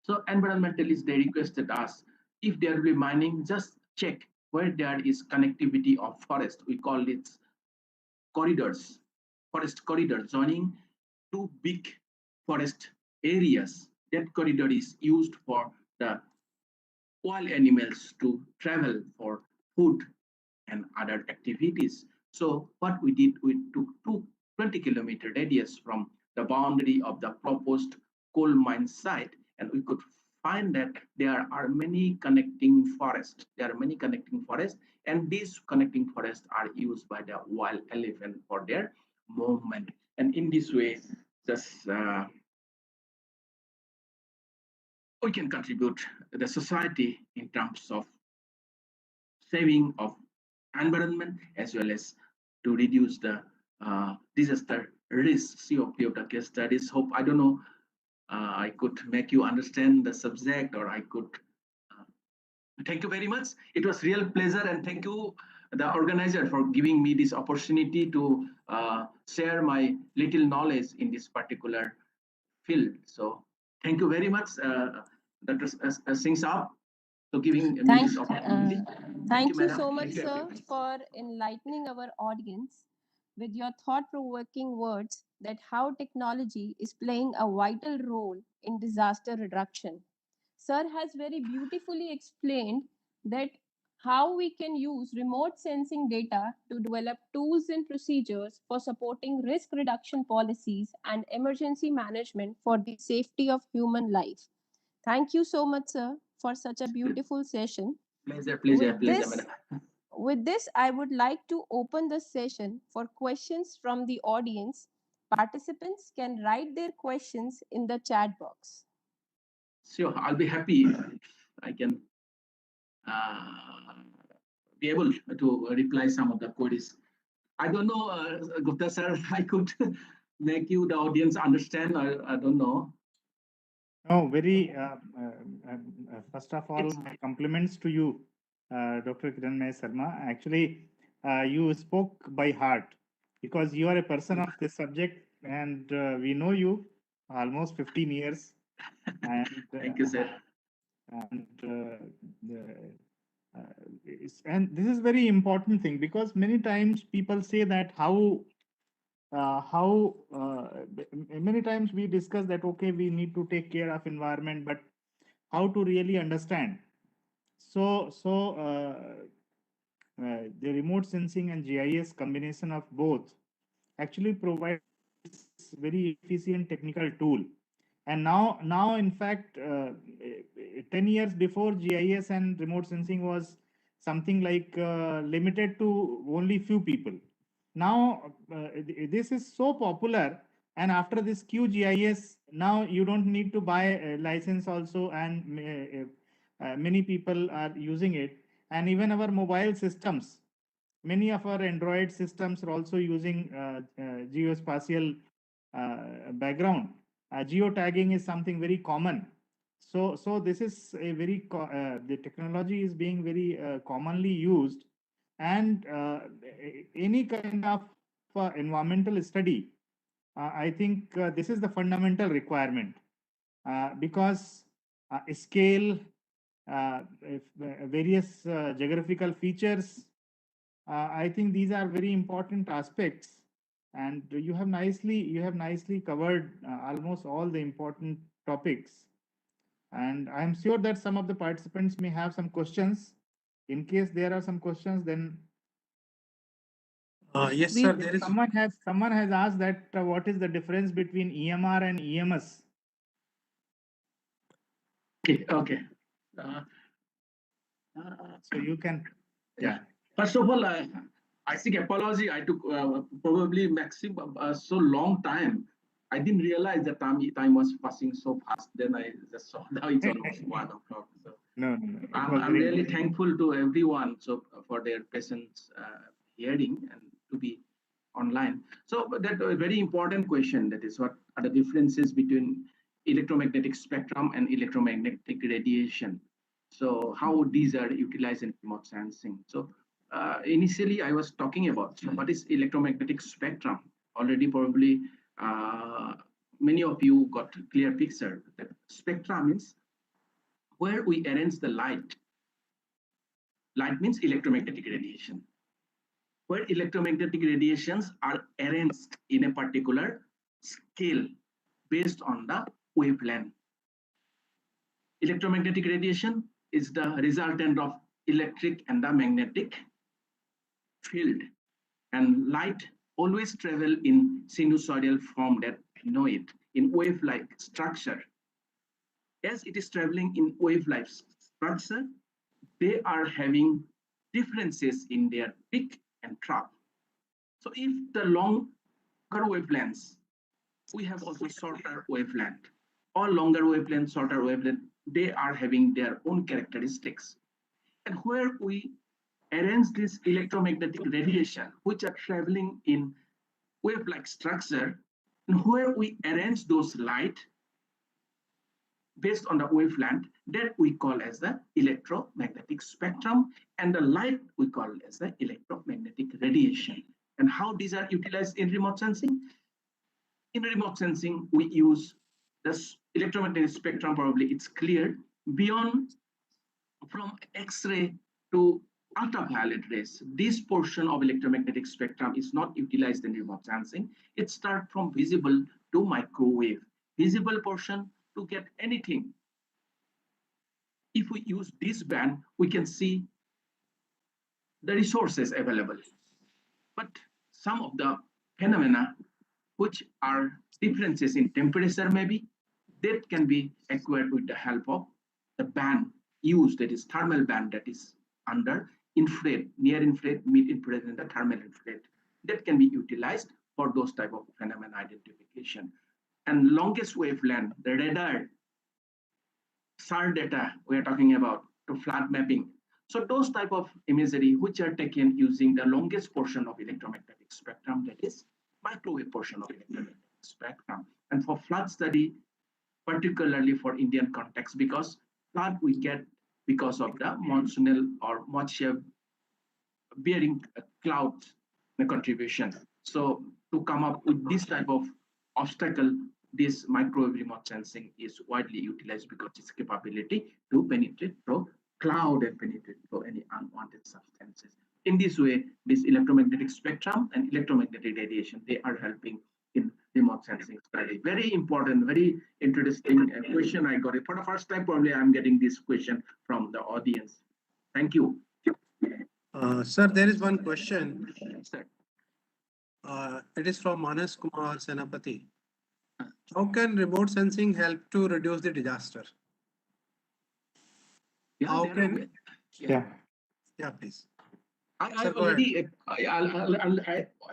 So environmentalists, they requested us, if there will be mining, just check where there is connectivity of forest. We call it corridors, forest corridor joining two big forest areas. That corridor is used for the wild animals to travel for food and other activities. So what we did, we took 20-kilometer radius from the boundary of the proposed coal mine site, and we could find that there are many connecting forests. There are many connecting forests, and these connecting forests are used by the wild elephant for their movement. And in this way, just we can contribute the society in terms of saving of environment as well as to reduce the disaster risk. See of the case studies. Hope I don't know. I could make you understand the subject, or I could. Thank you very much. It was real pleasure, and thank you, the organizer, for giving me this opportunity to share my little knowledge in this particular field. So thank you very much, Dr. Singh Saab, for giving me this opportunity. Thank you madam. so much, Thank you, sir, everybody. for enlightening our audience with your thought-provoking words that how technology is playing a vital role in disaster reduction. Sir has very beautifully explained that how we can use remote sensing data to develop tools and procedures for supporting risk reduction policies and emergency management for the safety of human life. Thank you so much, sir, for such a beautiful session. Pleasure, With madam. with this, I would like to open the session for questions from the audience. Participants can write their questions in the chat box. Sure, I'll be happy if I can uh, be able to reply some of the queries. I don't know, Gupta sir, I could make you, the audience, understand. I don't know. No, very, first of all, my compliments to you, Dr. Kiranmay Sharma. Actually, you spoke by heart because you are a person of this subject, and we know you almost 15 years. And, Thank you, sir. And, and this is very important thing because many times people say that how many times we discuss that okay, we need to take care of environment, but how to really understand. The remote sensing and GIS combination of both actually provides very efficient technical tool. And now in fact, 10 years before, GIS and remote sensing was something like limited to only few people. Now this is so popular, and after this QGIS, now you don't need to buy a license also, and many people are using it. And even our mobile systems, many of our Android systems are also using geospatial background. Geotagging is something very common. So this is a very the technology is being very commonly used, and any kind of environmental study. I think this is the fundamental requirement because scale, various geographical features. I think these are very important aspects, and you have nicely covered almost all the important topics. And I am sure that some of the participants may have some questions. In case there are some questions, then Yes, sir. There is. someone has asked that what is the difference between EMR and EMS? Okay. So you can, yeah. First of all, I seek apology. I took probably maximum so long time. I didn't realize that time was passing so fast. Then I just saw now it's almost 1 o'clock. So No. I'm really thankful to everyone for their patience hearing and to be online. So that a very important question. That is, what are the differences between electromagnetic spectrum and electromagnetic radiation? So how these are utilized in remote sensing? So initially I was talking about what is electromagnetic spectrum. Already probably many of you got a clear picture that spectra means where we arrange the light. Light means electromagnetic radiation. Where electromagnetic radiations are arranged in a particular scale based on the wavelength. Electromagnetic radiation is the resultant of electric and the magnetic field, and light always travel in sinusoidal form, that you know it, in wave-like structure. As it is traveling in wave-like structure, they are having differences in their peak and trough. So if the longer wavelengths, we have also shorter wavelength, or longer wavelength, shorter wavelength, they are having their own characteristics. And where we arrange this electromagnetic radiation, which are traveling in wave-like structure, and where we arrange those light based on the wavelength, that we call as the electromagnetic spectrum, and the light we call as the electromagnetic radiation. And how these are utilized in remote sensing? In remote sensing, we use this electromagnetic spectrum, probably it's clear, beyond from X-ray to ultraviolet rays. This portion of electromagnetic spectrum is not utilized in remote sensing. It starts from visible to microwave. Visible portion to get anything. If we use this band, we can see the resources available. But some of the phenomena which are differences in temperature maybe, that can be acquired with the help of the band used, that is thermal band, that is under infrared, near infrared, mid infrared, and the thermal infrared. That can be utilized for those type of phenomena identification. And longest wavelength, the radar, SAR data we are talking about, to flood mapping. So those type of imagery which are taken using the longest portion of electromagnetic spectrum, that is microwave portion of electromagnetic spectrum. And for flood study, particularly for Indian context, because flood we get because of the monsoonal or moisture bearing cloud contribution. So to come up with this type of obstacle, this microwave remote sensing is widely utilized because its capability to penetrate through cloud and penetrate through any unwanted substances. In this way, this electromagnetic spectrum and electromagnetic radiation, they are helping in remote sensing study. Very important, very interesting question I got it. For the first time, probably I'm getting this question from the audience. Thank you. Sir, there is one question. Sir. It is from Manas Kumar Senapati. How can remote sensing help to reduce the disaster? Yeah, How can? Yeah. Yeah, please. I Sir, go ahead.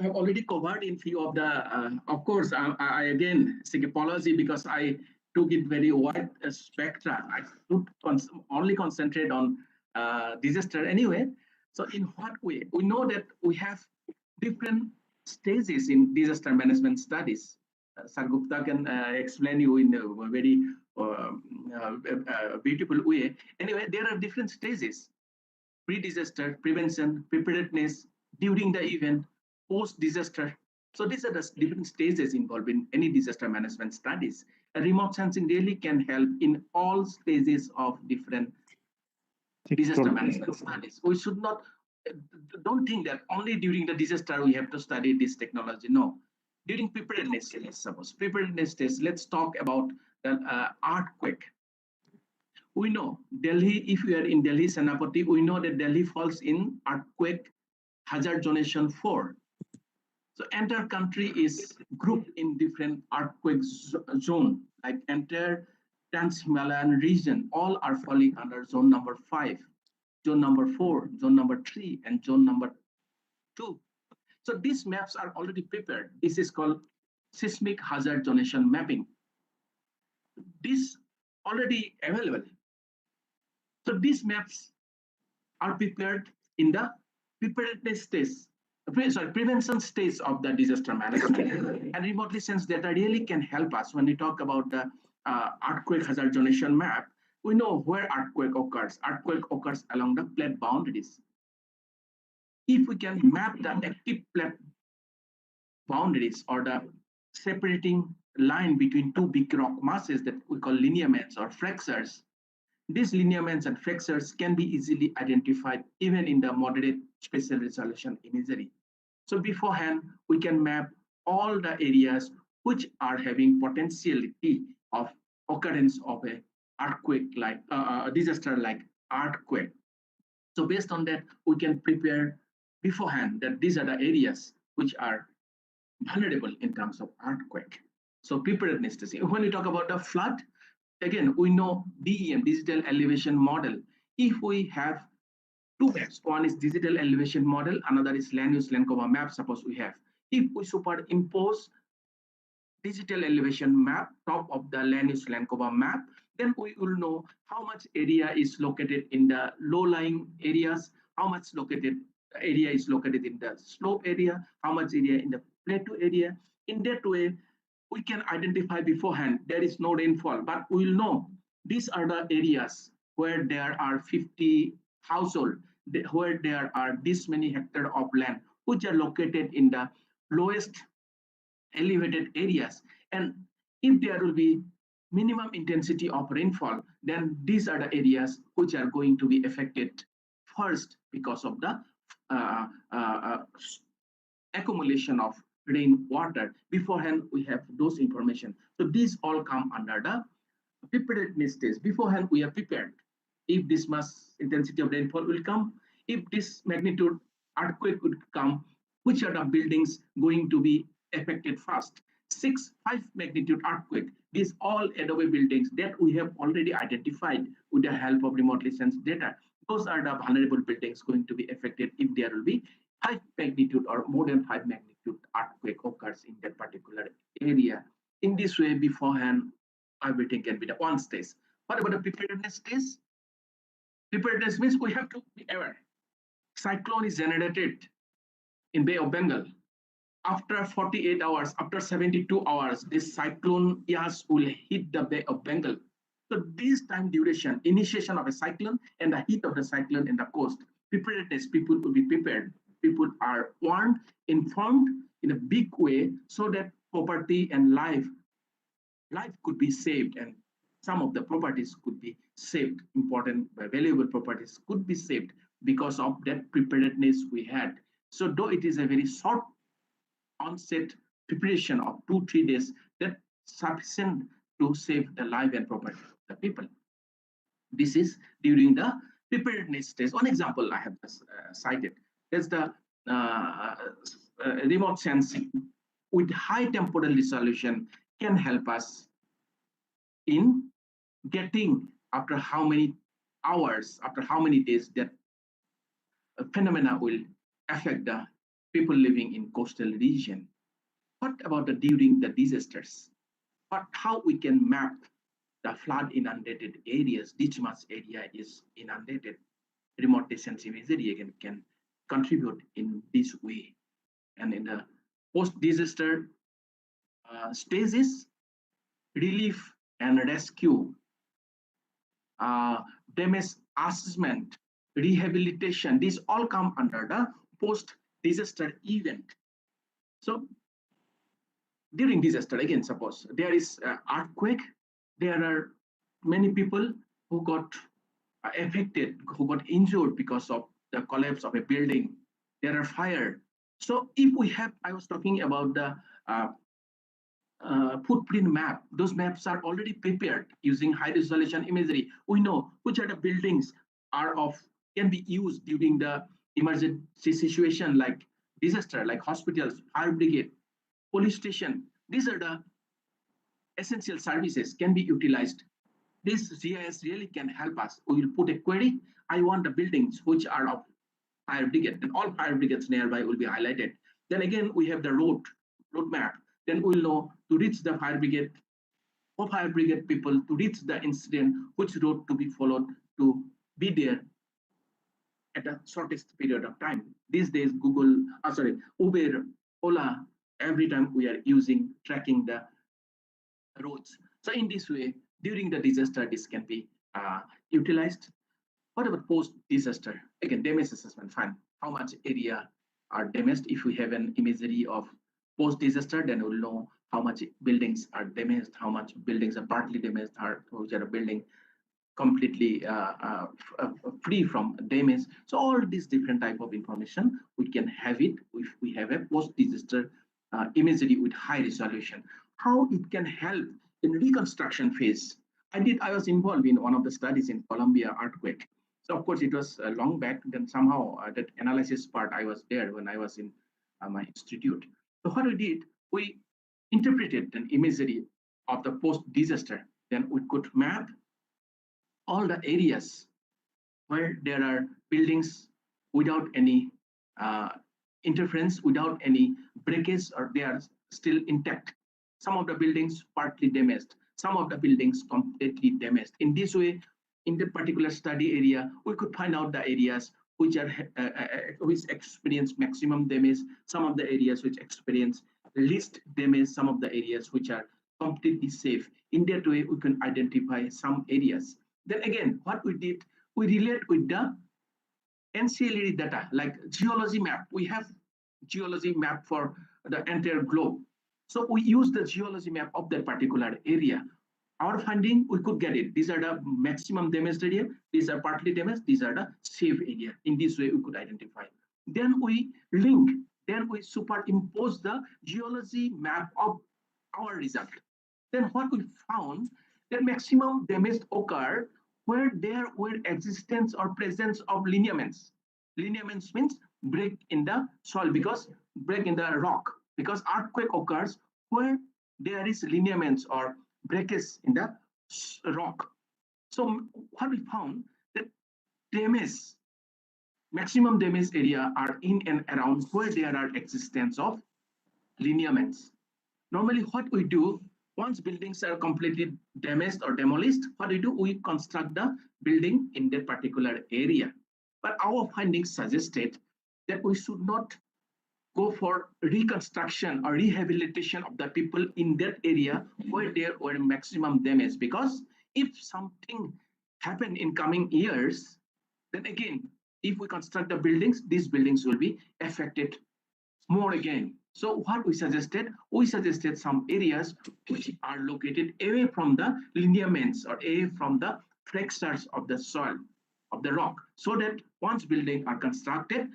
have already covered in few of the, of course, I again seek apology because I took it very wide spectra. I could only concentrate on disaster anyway. So in what way? We know that we have different stages in disaster management studies. Sir Gupta can explain you in a very beautiful way. Anyway, there are different stages: pre-disaster, prevention, preparedness, during the event, post-disaster. So these are the different stages involved in any disaster management studies. Remote sensing really can help in all stages of different disaster management studies. We should not, don't think that only during the disaster we have to study this technology. No. During preparedness, let's suppose, preparedness test, let's talk about the earthquake. We know Delhi, if we are in Delhi, Senapati, we know that Delhi falls in earthquake hazard zonation 4. So entire country is grouped in different earthquake zone, like entire Trans-Himalayan region, all are falling under zone number 5, zone number 4, zone number 3, and zone number 2. So these maps are already prepared. This is called seismic hazard zonation mapping. This already available. So these maps are prepared in the preparedness stage, prevention stage of the disaster management. And remotely sensed data really can help us when we talk about the earthquake hazard zonation map. We know where earthquake occurs. Earthquake occurs along the plate boundaries. If we can map the active plate boundaries or the separating line between two big rock masses that we call lineaments or fractures. These lineaments and fractures can be easily identified even in the moderate spatial resolution imagery. So beforehand, we can map all the areas which are having potentiality of occurrence of a earthquake like disaster like earthquake. So based on that, we can prepare beforehand that these are the areas which are vulnerable in terms of earthquake. So preparedness to see. When we talk about the flood, again, we know DEM, digital elevation model. If we have two maps, one is digital elevation model, another is land use land cover map, suppose we have. If we superimpose digital elevation map top of the land use land cover map, then we will know how much area is located in the low-lying areas, how much area is located in the slope area, how much area in the plateau area. In that way, we can identify beforehand there is no rainfall, but we will know these are the areas where there are 50 households, where there are this many hectares of land, which are located in the lowest elevated areas. And if there will be minimum intensity of rainfall, then these are the areas which are going to be affected first because of the uh, uh, accumulation of rainwater. Beforehand, we have those information. So these all come under the preparedness stage. Beforehand, we are prepared. If this much intensity of rainfall will come, if this magnitude earthquake would come, which are the buildings going to be affected first? 5 magnitude earthquake. These all Adobe buildings that we have already identified with the help of remotely sensed data. Those are the vulnerable buildings going to be affected if there will be 5 magnitude or more than 5 magnitude earthquake occurs in that particular area. In this way, beforehand, everything can be the one stage. What about the preparedness stage? Preparedness means we have to be aware. Cyclone is generated in Bay of Bengal. After 48 hours, after 72 hours, this cyclone Yas will hit the Bay of Bengal. So this time duration, initiation of a cyclone and the heat of the cyclone in the coast, preparedness, people will be prepared. People are warned, informed in a big way so that property and life could be saved and some of the properties could be saved. Important, valuable properties could be saved because of that preparedness we had. So though it is a very short onset preparation of 2-3 days, that sufficient to save the life and property of the people. This is during the preparedness stage. One example I have just cited is the remote sensing with high temporal resolution can help us in getting after how many hours, after how many days that phenomena will affect the people living in coastal region. What about during the disasters? But how we can map the flood inundated areas, this much area is inundated. Remote sensing imagery again can contribute in this way. And in the post-disaster stages, relief and rescue, damage assessment, rehabilitation, these all come under the post-disaster event. So during disaster, again, suppose there is an earthquake, there are many people who got affected, who got injured because of the collapse of a building. There are fire. So if we have, I was talking about the footprint map. Those maps are already prepared using high resolution imagery. We know which are the buildings can be used during the emergency situation like disaster, like hospitals, fire brigade, police station. These are the essential services can be utilized. This GIS really can help us. We will put a query. I want the buildings which are of fire brigade, and all fire brigades nearby will be highlighted. Then again, we have the road map. Then we'll know to reach the fire brigade or fire brigade people to reach the incident, which road to be followed to be there at the shortest period of time. These days, Uber, Ola, every time we are tracking the roads. So in this way, during the disaster, this can be utilized. What about post-disaster? Again, damage assessment, fine. How much area are damaged? If we have an imagery of post-disaster, then we'll know how much buildings are damaged, how much buildings are partly damaged, or which are building completely free from damage. So all these different type of information, we can have it if we have a post-disaster imagery with high resolution. How it can help in reconstruction phase. I was involved in one of the studies in Colombia earthquake. So of course it was long back. Then somehow that analysis part I was there when I was in my institute. So what we did, we interpreted an imagery of the post-disaster. Then we could map all the areas where there are buildings without any uh, interference, without any breakage, or they are still intact. Some of the buildings partly damaged, some of the buildings completely damaged. In this way, in the particular study area, we could find out the areas which are which experience maximum damage, some of the areas which experience least damage, some of the areas which are completely safe. In that way, we can identify some areas. Then again, what we did, we relate with the NCLED data, like geology map. We have geology map for the entire globe. So we use the geology map of that particular area. Our finding, we could get it. These are the maximum damaged area. These are partly damaged. These are the safe area. In this way, we could identify. Then we link. Then we superimpose the geology map of our result. Then what we found, that maximum damage occurred where there were existence or presence of lineaments. Lineaments means break in the soil, because break in the rock, because earthquake occurs where there is lineaments or breakage in the rock. So what we found, that damage, maximum damage area are in and around where there are existence of lineaments. Normally what we do, once buildings are completely damaged or demolished, what we do, we construct the building in that particular area. But our findings suggested that we should not go for reconstruction or rehabilitation of the people in that area where there were maximum damage, because if something happened in coming years, then again, if we construct the buildings, these buildings will be affected more again. So what we suggested some areas which are located away from the lineaments or away from the fractures of the soil, of the rock, so that once buildings are constructed,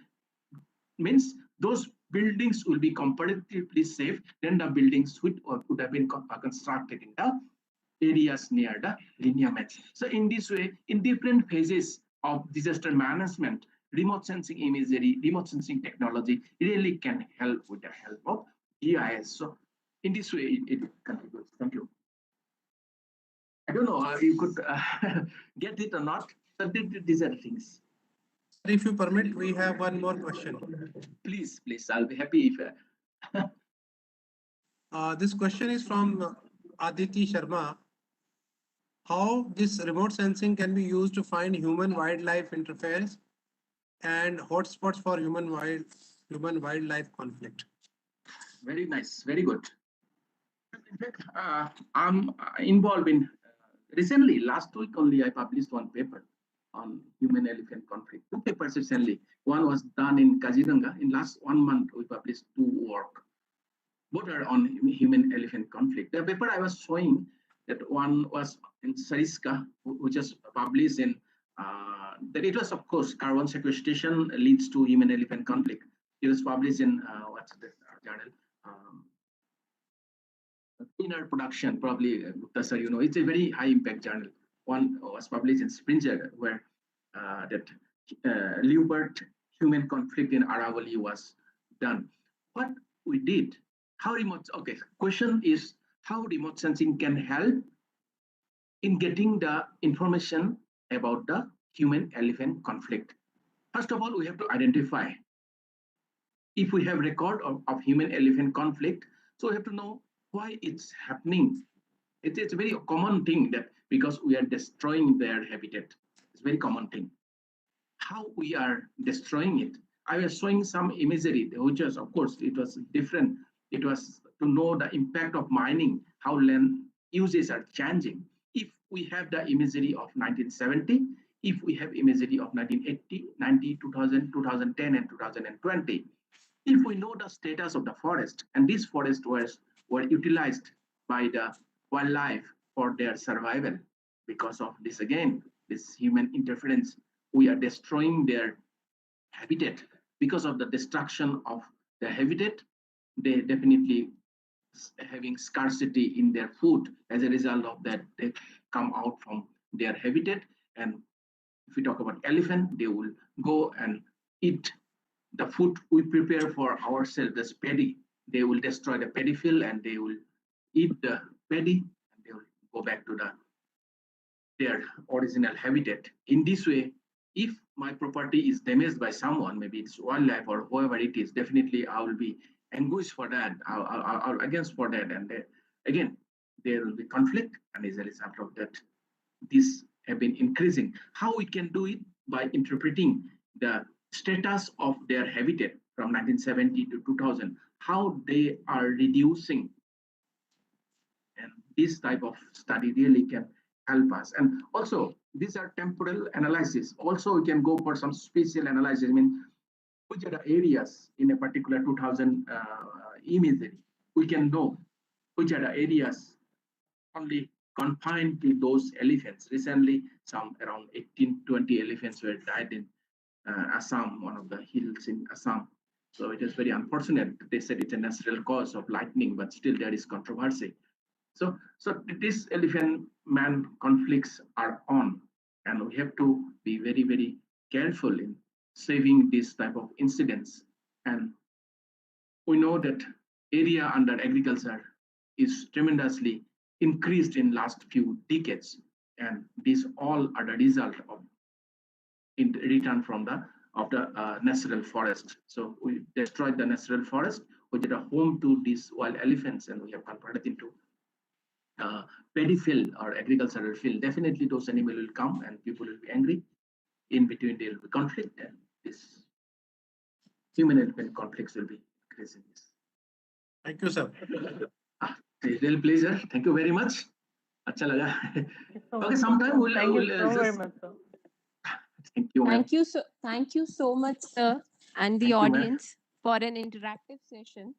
means those buildings will be comparatively safe than the buildings which could have been constructed in the areas near the lineaments. So in this way, in different phases of disaster management, remote sensing imagery, remote sensing technology really can help with the help of GIS. So in this way, it contributes. Thank you. I don't know if you could get it or not, but these are the things. If you permit, we have one more question. Please, I'll be happy if. This question is from Aditi Sharma. How this remote sensing can be used to find human-wildlife interference and hotspots for human-wildlife conflict? Very nice, very good. In fact, I'm involved in recently, last week only, I published one paper on human-elephant conflict. Two papers recently. One was done in Kaziranga. In last 1 month, we published two work. Both are on human-elephant conflict. The paper I was showing, that one was in Sariska, which was published in, that it was, of course, carbon sequestration leads to human-elephant conflict. It was published in, what's the journal? Inner production, probably, Gupta sir, you know, it's a very high impact journal. One was published in Springer, where that leopard human conflict in Aravalli was done. What we did, how remote, okay, question is how remote sensing can help in getting the information about the human-elephant conflict. First of all, we have to identify if we have record of human-elephant conflict, so we have to know why it's happening. It's a very common thing that because we are destroying their habitat. It's a very common thing. How we are destroying it. I was showing some imagery, which was, of course, it was different. It was to know the impact of mining, how land uses are changing. If we have the imagery of 1970, if we have imagery of 1980, 90, 2000, 2010, and 2020, if we know the status of the forest, and this forest was were utilized by the wildlife for their survival. Because of this, again, this human interference, we are destroying their habitat. Because of the destruction of the habitat, they definitely having scarcity in their food. As a result of that, they come out from their habitat. And if we talk about elephant, they will go and eat the food we prepare for ourselves, this paddy. They will destroy the paddy field and they will eat the paddy and they will go back to their original habitat. In this way, if my property is damaged by someone, maybe it's wildlife or whoever it is, definitely I will be anguished for that. I'll against for that. And again, there will be conflict. And as a result of that, this have been increasing. How we can do it? By interpreting the status of their habitat from 1970 to 2000, how they are reducing. And this type of study really can help us. And also, these are temporal analysis. Also, we can go for some spatial analysis. I mean, which are the areas in a particular 2000 imagery. We can know which are the areas only confined to those elephants. Recently, some around 18, 20 elephants were died in Assam, one of the hills in Assam. So it is very unfortunate. They said it's a natural cause of lightning, but still there is controversy. So these elephant-man conflicts are on, and we have to be very, very careful in saving this type of incidents. And we know that area under agriculture is tremendously increased in last few decades, and these all are the result of in return from the natural forest. So we destroyed the natural forest, which is a home to these wild elephants, and we have converted into paddy field or agricultural field. Definitely those animals will come and people will be angry. In between there will be conflict, and this human elephant conflicts will be increasing. Thank you, sir. It's a real pleasure. Thank you very much. Acha laga. Okay, sometime we'll. Thank you so very Just, much, sir. thank you. Thank you so much, sir, and the Thank you, ma'am. audience for an interactive session.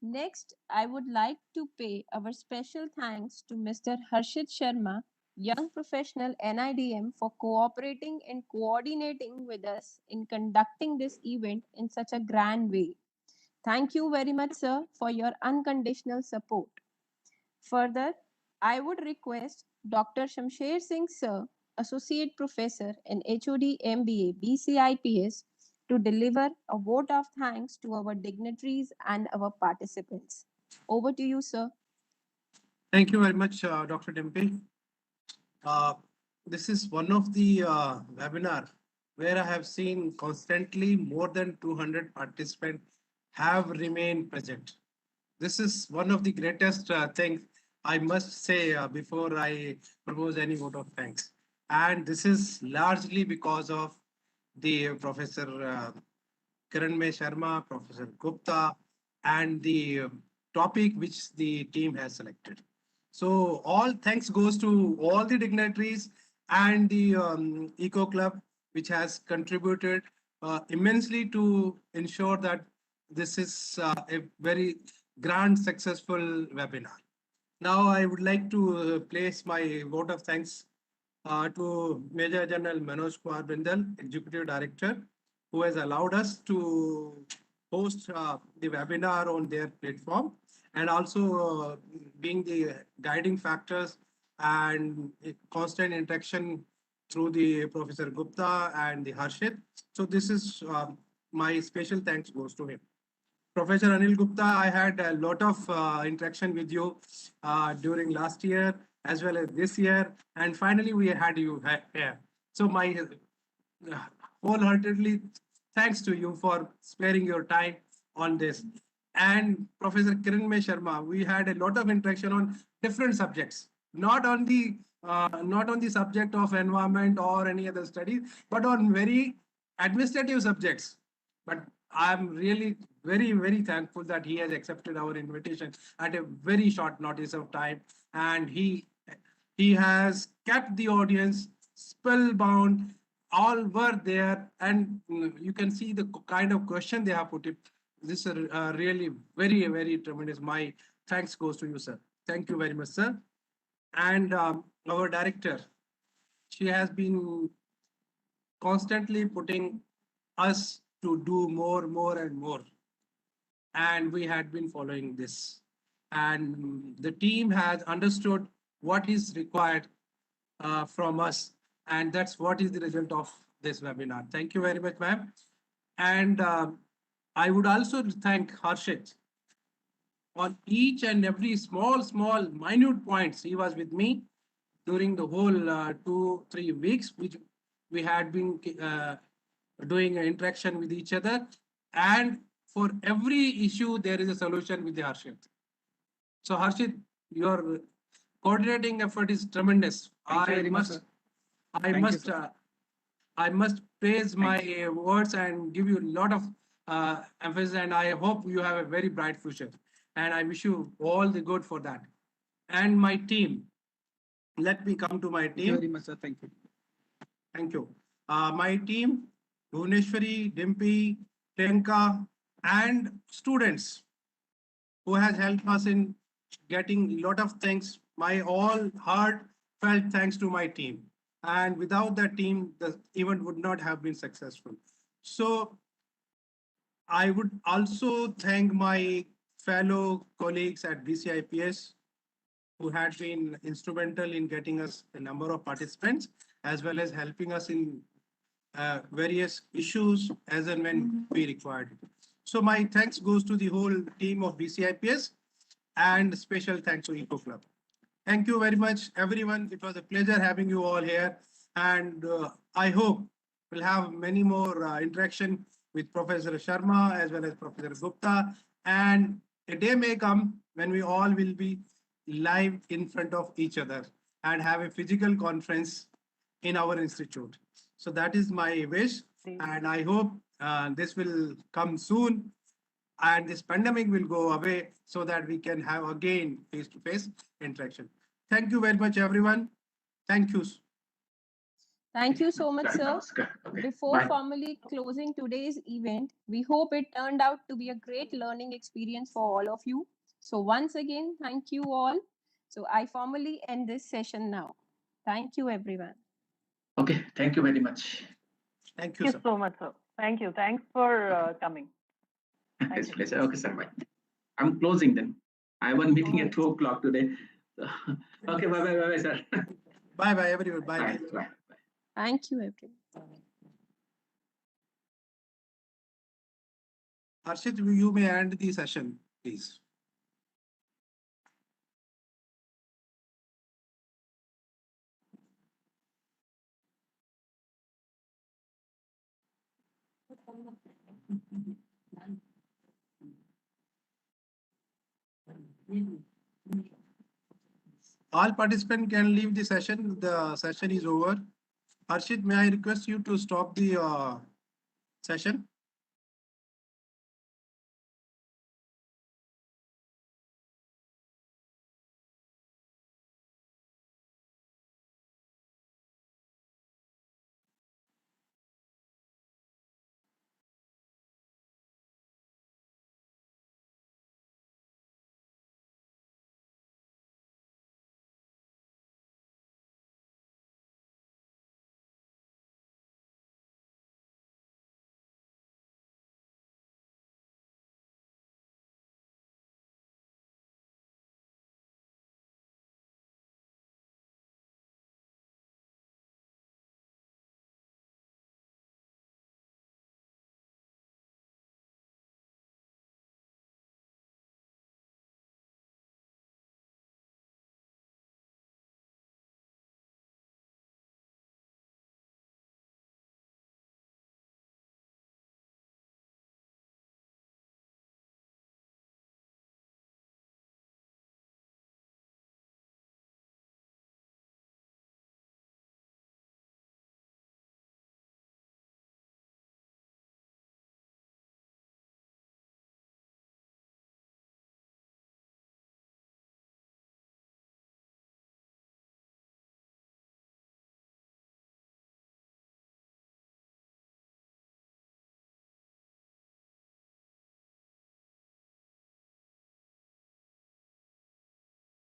Next, I would like to pay our special thanks to Mr. Harshit Sharma, young professional NIDM, for cooperating and coordinating with us in conducting this event in such a grand way. Thank you very much, sir, for your unconditional support. Further, I would request Dr. Shamsher Singh, sir, Associate Professor in HOD MBA BCIPS, to deliver a vote of thanks to our dignitaries and our participants. Over to you, sir. Thank you very much, Dr. Dimple. This is one of the webinar where I have seen constantly more than 200 participants have remained present. This is one of the greatest things I must say before I propose any vote of thanks. And this is largely because of the Professor Kiranmay Sharma, Professor Gupta, and the topic which the team has selected. So all thanks goes to all the dignitaries and the Eco Club, which has contributed immensely to ensure that this is a very grand, successful webinar. Now I would like to place my vote of thanks to Major General Manoj Kumar Bindal, Executive Director, who has allowed us to host the webinar on their platform, and also being the guiding factors and constant interaction through the Professor Gupta and the Harshit. So this is my special thanks goes to him. Professor Anil Gupta, I had a lot of interaction with you during last year as well as this year, and finally we had you here. So my wholeheartedly thanks to you for sparing your time on this. And Professor Kiranmay Sharma, we had a lot of interaction on different subjects, not on the subject of environment or any other studies, but on very administrative subjects. But I'm really very, very thankful that he has accepted our invitation at a very short notice of time, and he has kept the audience spellbound. All were there, and you can see the kind of question they have put it. This is really very, very tremendous. My thanks goes to you, sir. Thank you very much, sir. And our director, she has been constantly putting us to do more and more. And we had been following this. And the team has understood what is required from us. And that's what is the result of this webinar. Thank you very much, ma'am. And I would also thank Harshit on each and every small, minute points. He was with me during the whole 2-3 weeks, which we had been doing an interaction with each other. And for every issue, there is a solution with the Harshit. So Harshit, your coordinating effort is tremendous. I must praise my words and give you a lot of emphasis, and I hope you have a very bright future. And I wish you all the good for that. And my team, let me come to my team. Thank you very much, sir. Thank you. Thank you. My team, Bhuvneshwari, Dimpy, Priyanka, and students who has helped us in getting a lot of things. My all heartfelt thanks to my team. And without that team, the event would not have been successful. So I would also thank my fellow colleagues at BCIPS who had been instrumental in getting us a number of participants, as well as helping us in various issues as and when we required it. So my thanks goes to the whole team of BCIPS and special thanks to Eco Club. Thank you very much, everyone. It was a pleasure having you all here. And I hope we'll have many more interaction with Professor Sharma as well as Professor Gupta. And a day may come when we all will be live in front of each other and have a physical conference in our institute. So that is my wish. And I hope this will come soon and this pandemic will go away so that we can have again face-to-face interaction. Thank you very much, everyone. Thank you. Thank you so much, sir. Namaskar. Okay, Before bye. formally closing today's event, we hope it turned out to be a great learning experience for all of you. So once again, thank you all. So I formally end this session now. Thank you, everyone. Okay, thank you very much. Thank you, Thank sir. you so much, sir. Thank you. Thanks for coming. It's a pleasure. Okay, sir. Bye. I'm closing then. I have one meeting at 2 o'clock today. Okay, bye, sir. Bye, everyone. Bye. Bye. Thank you, everyone. Harshit, you may end the session, please. All participants can leave the session. The session is over. Harshit, may I request you to stop the session?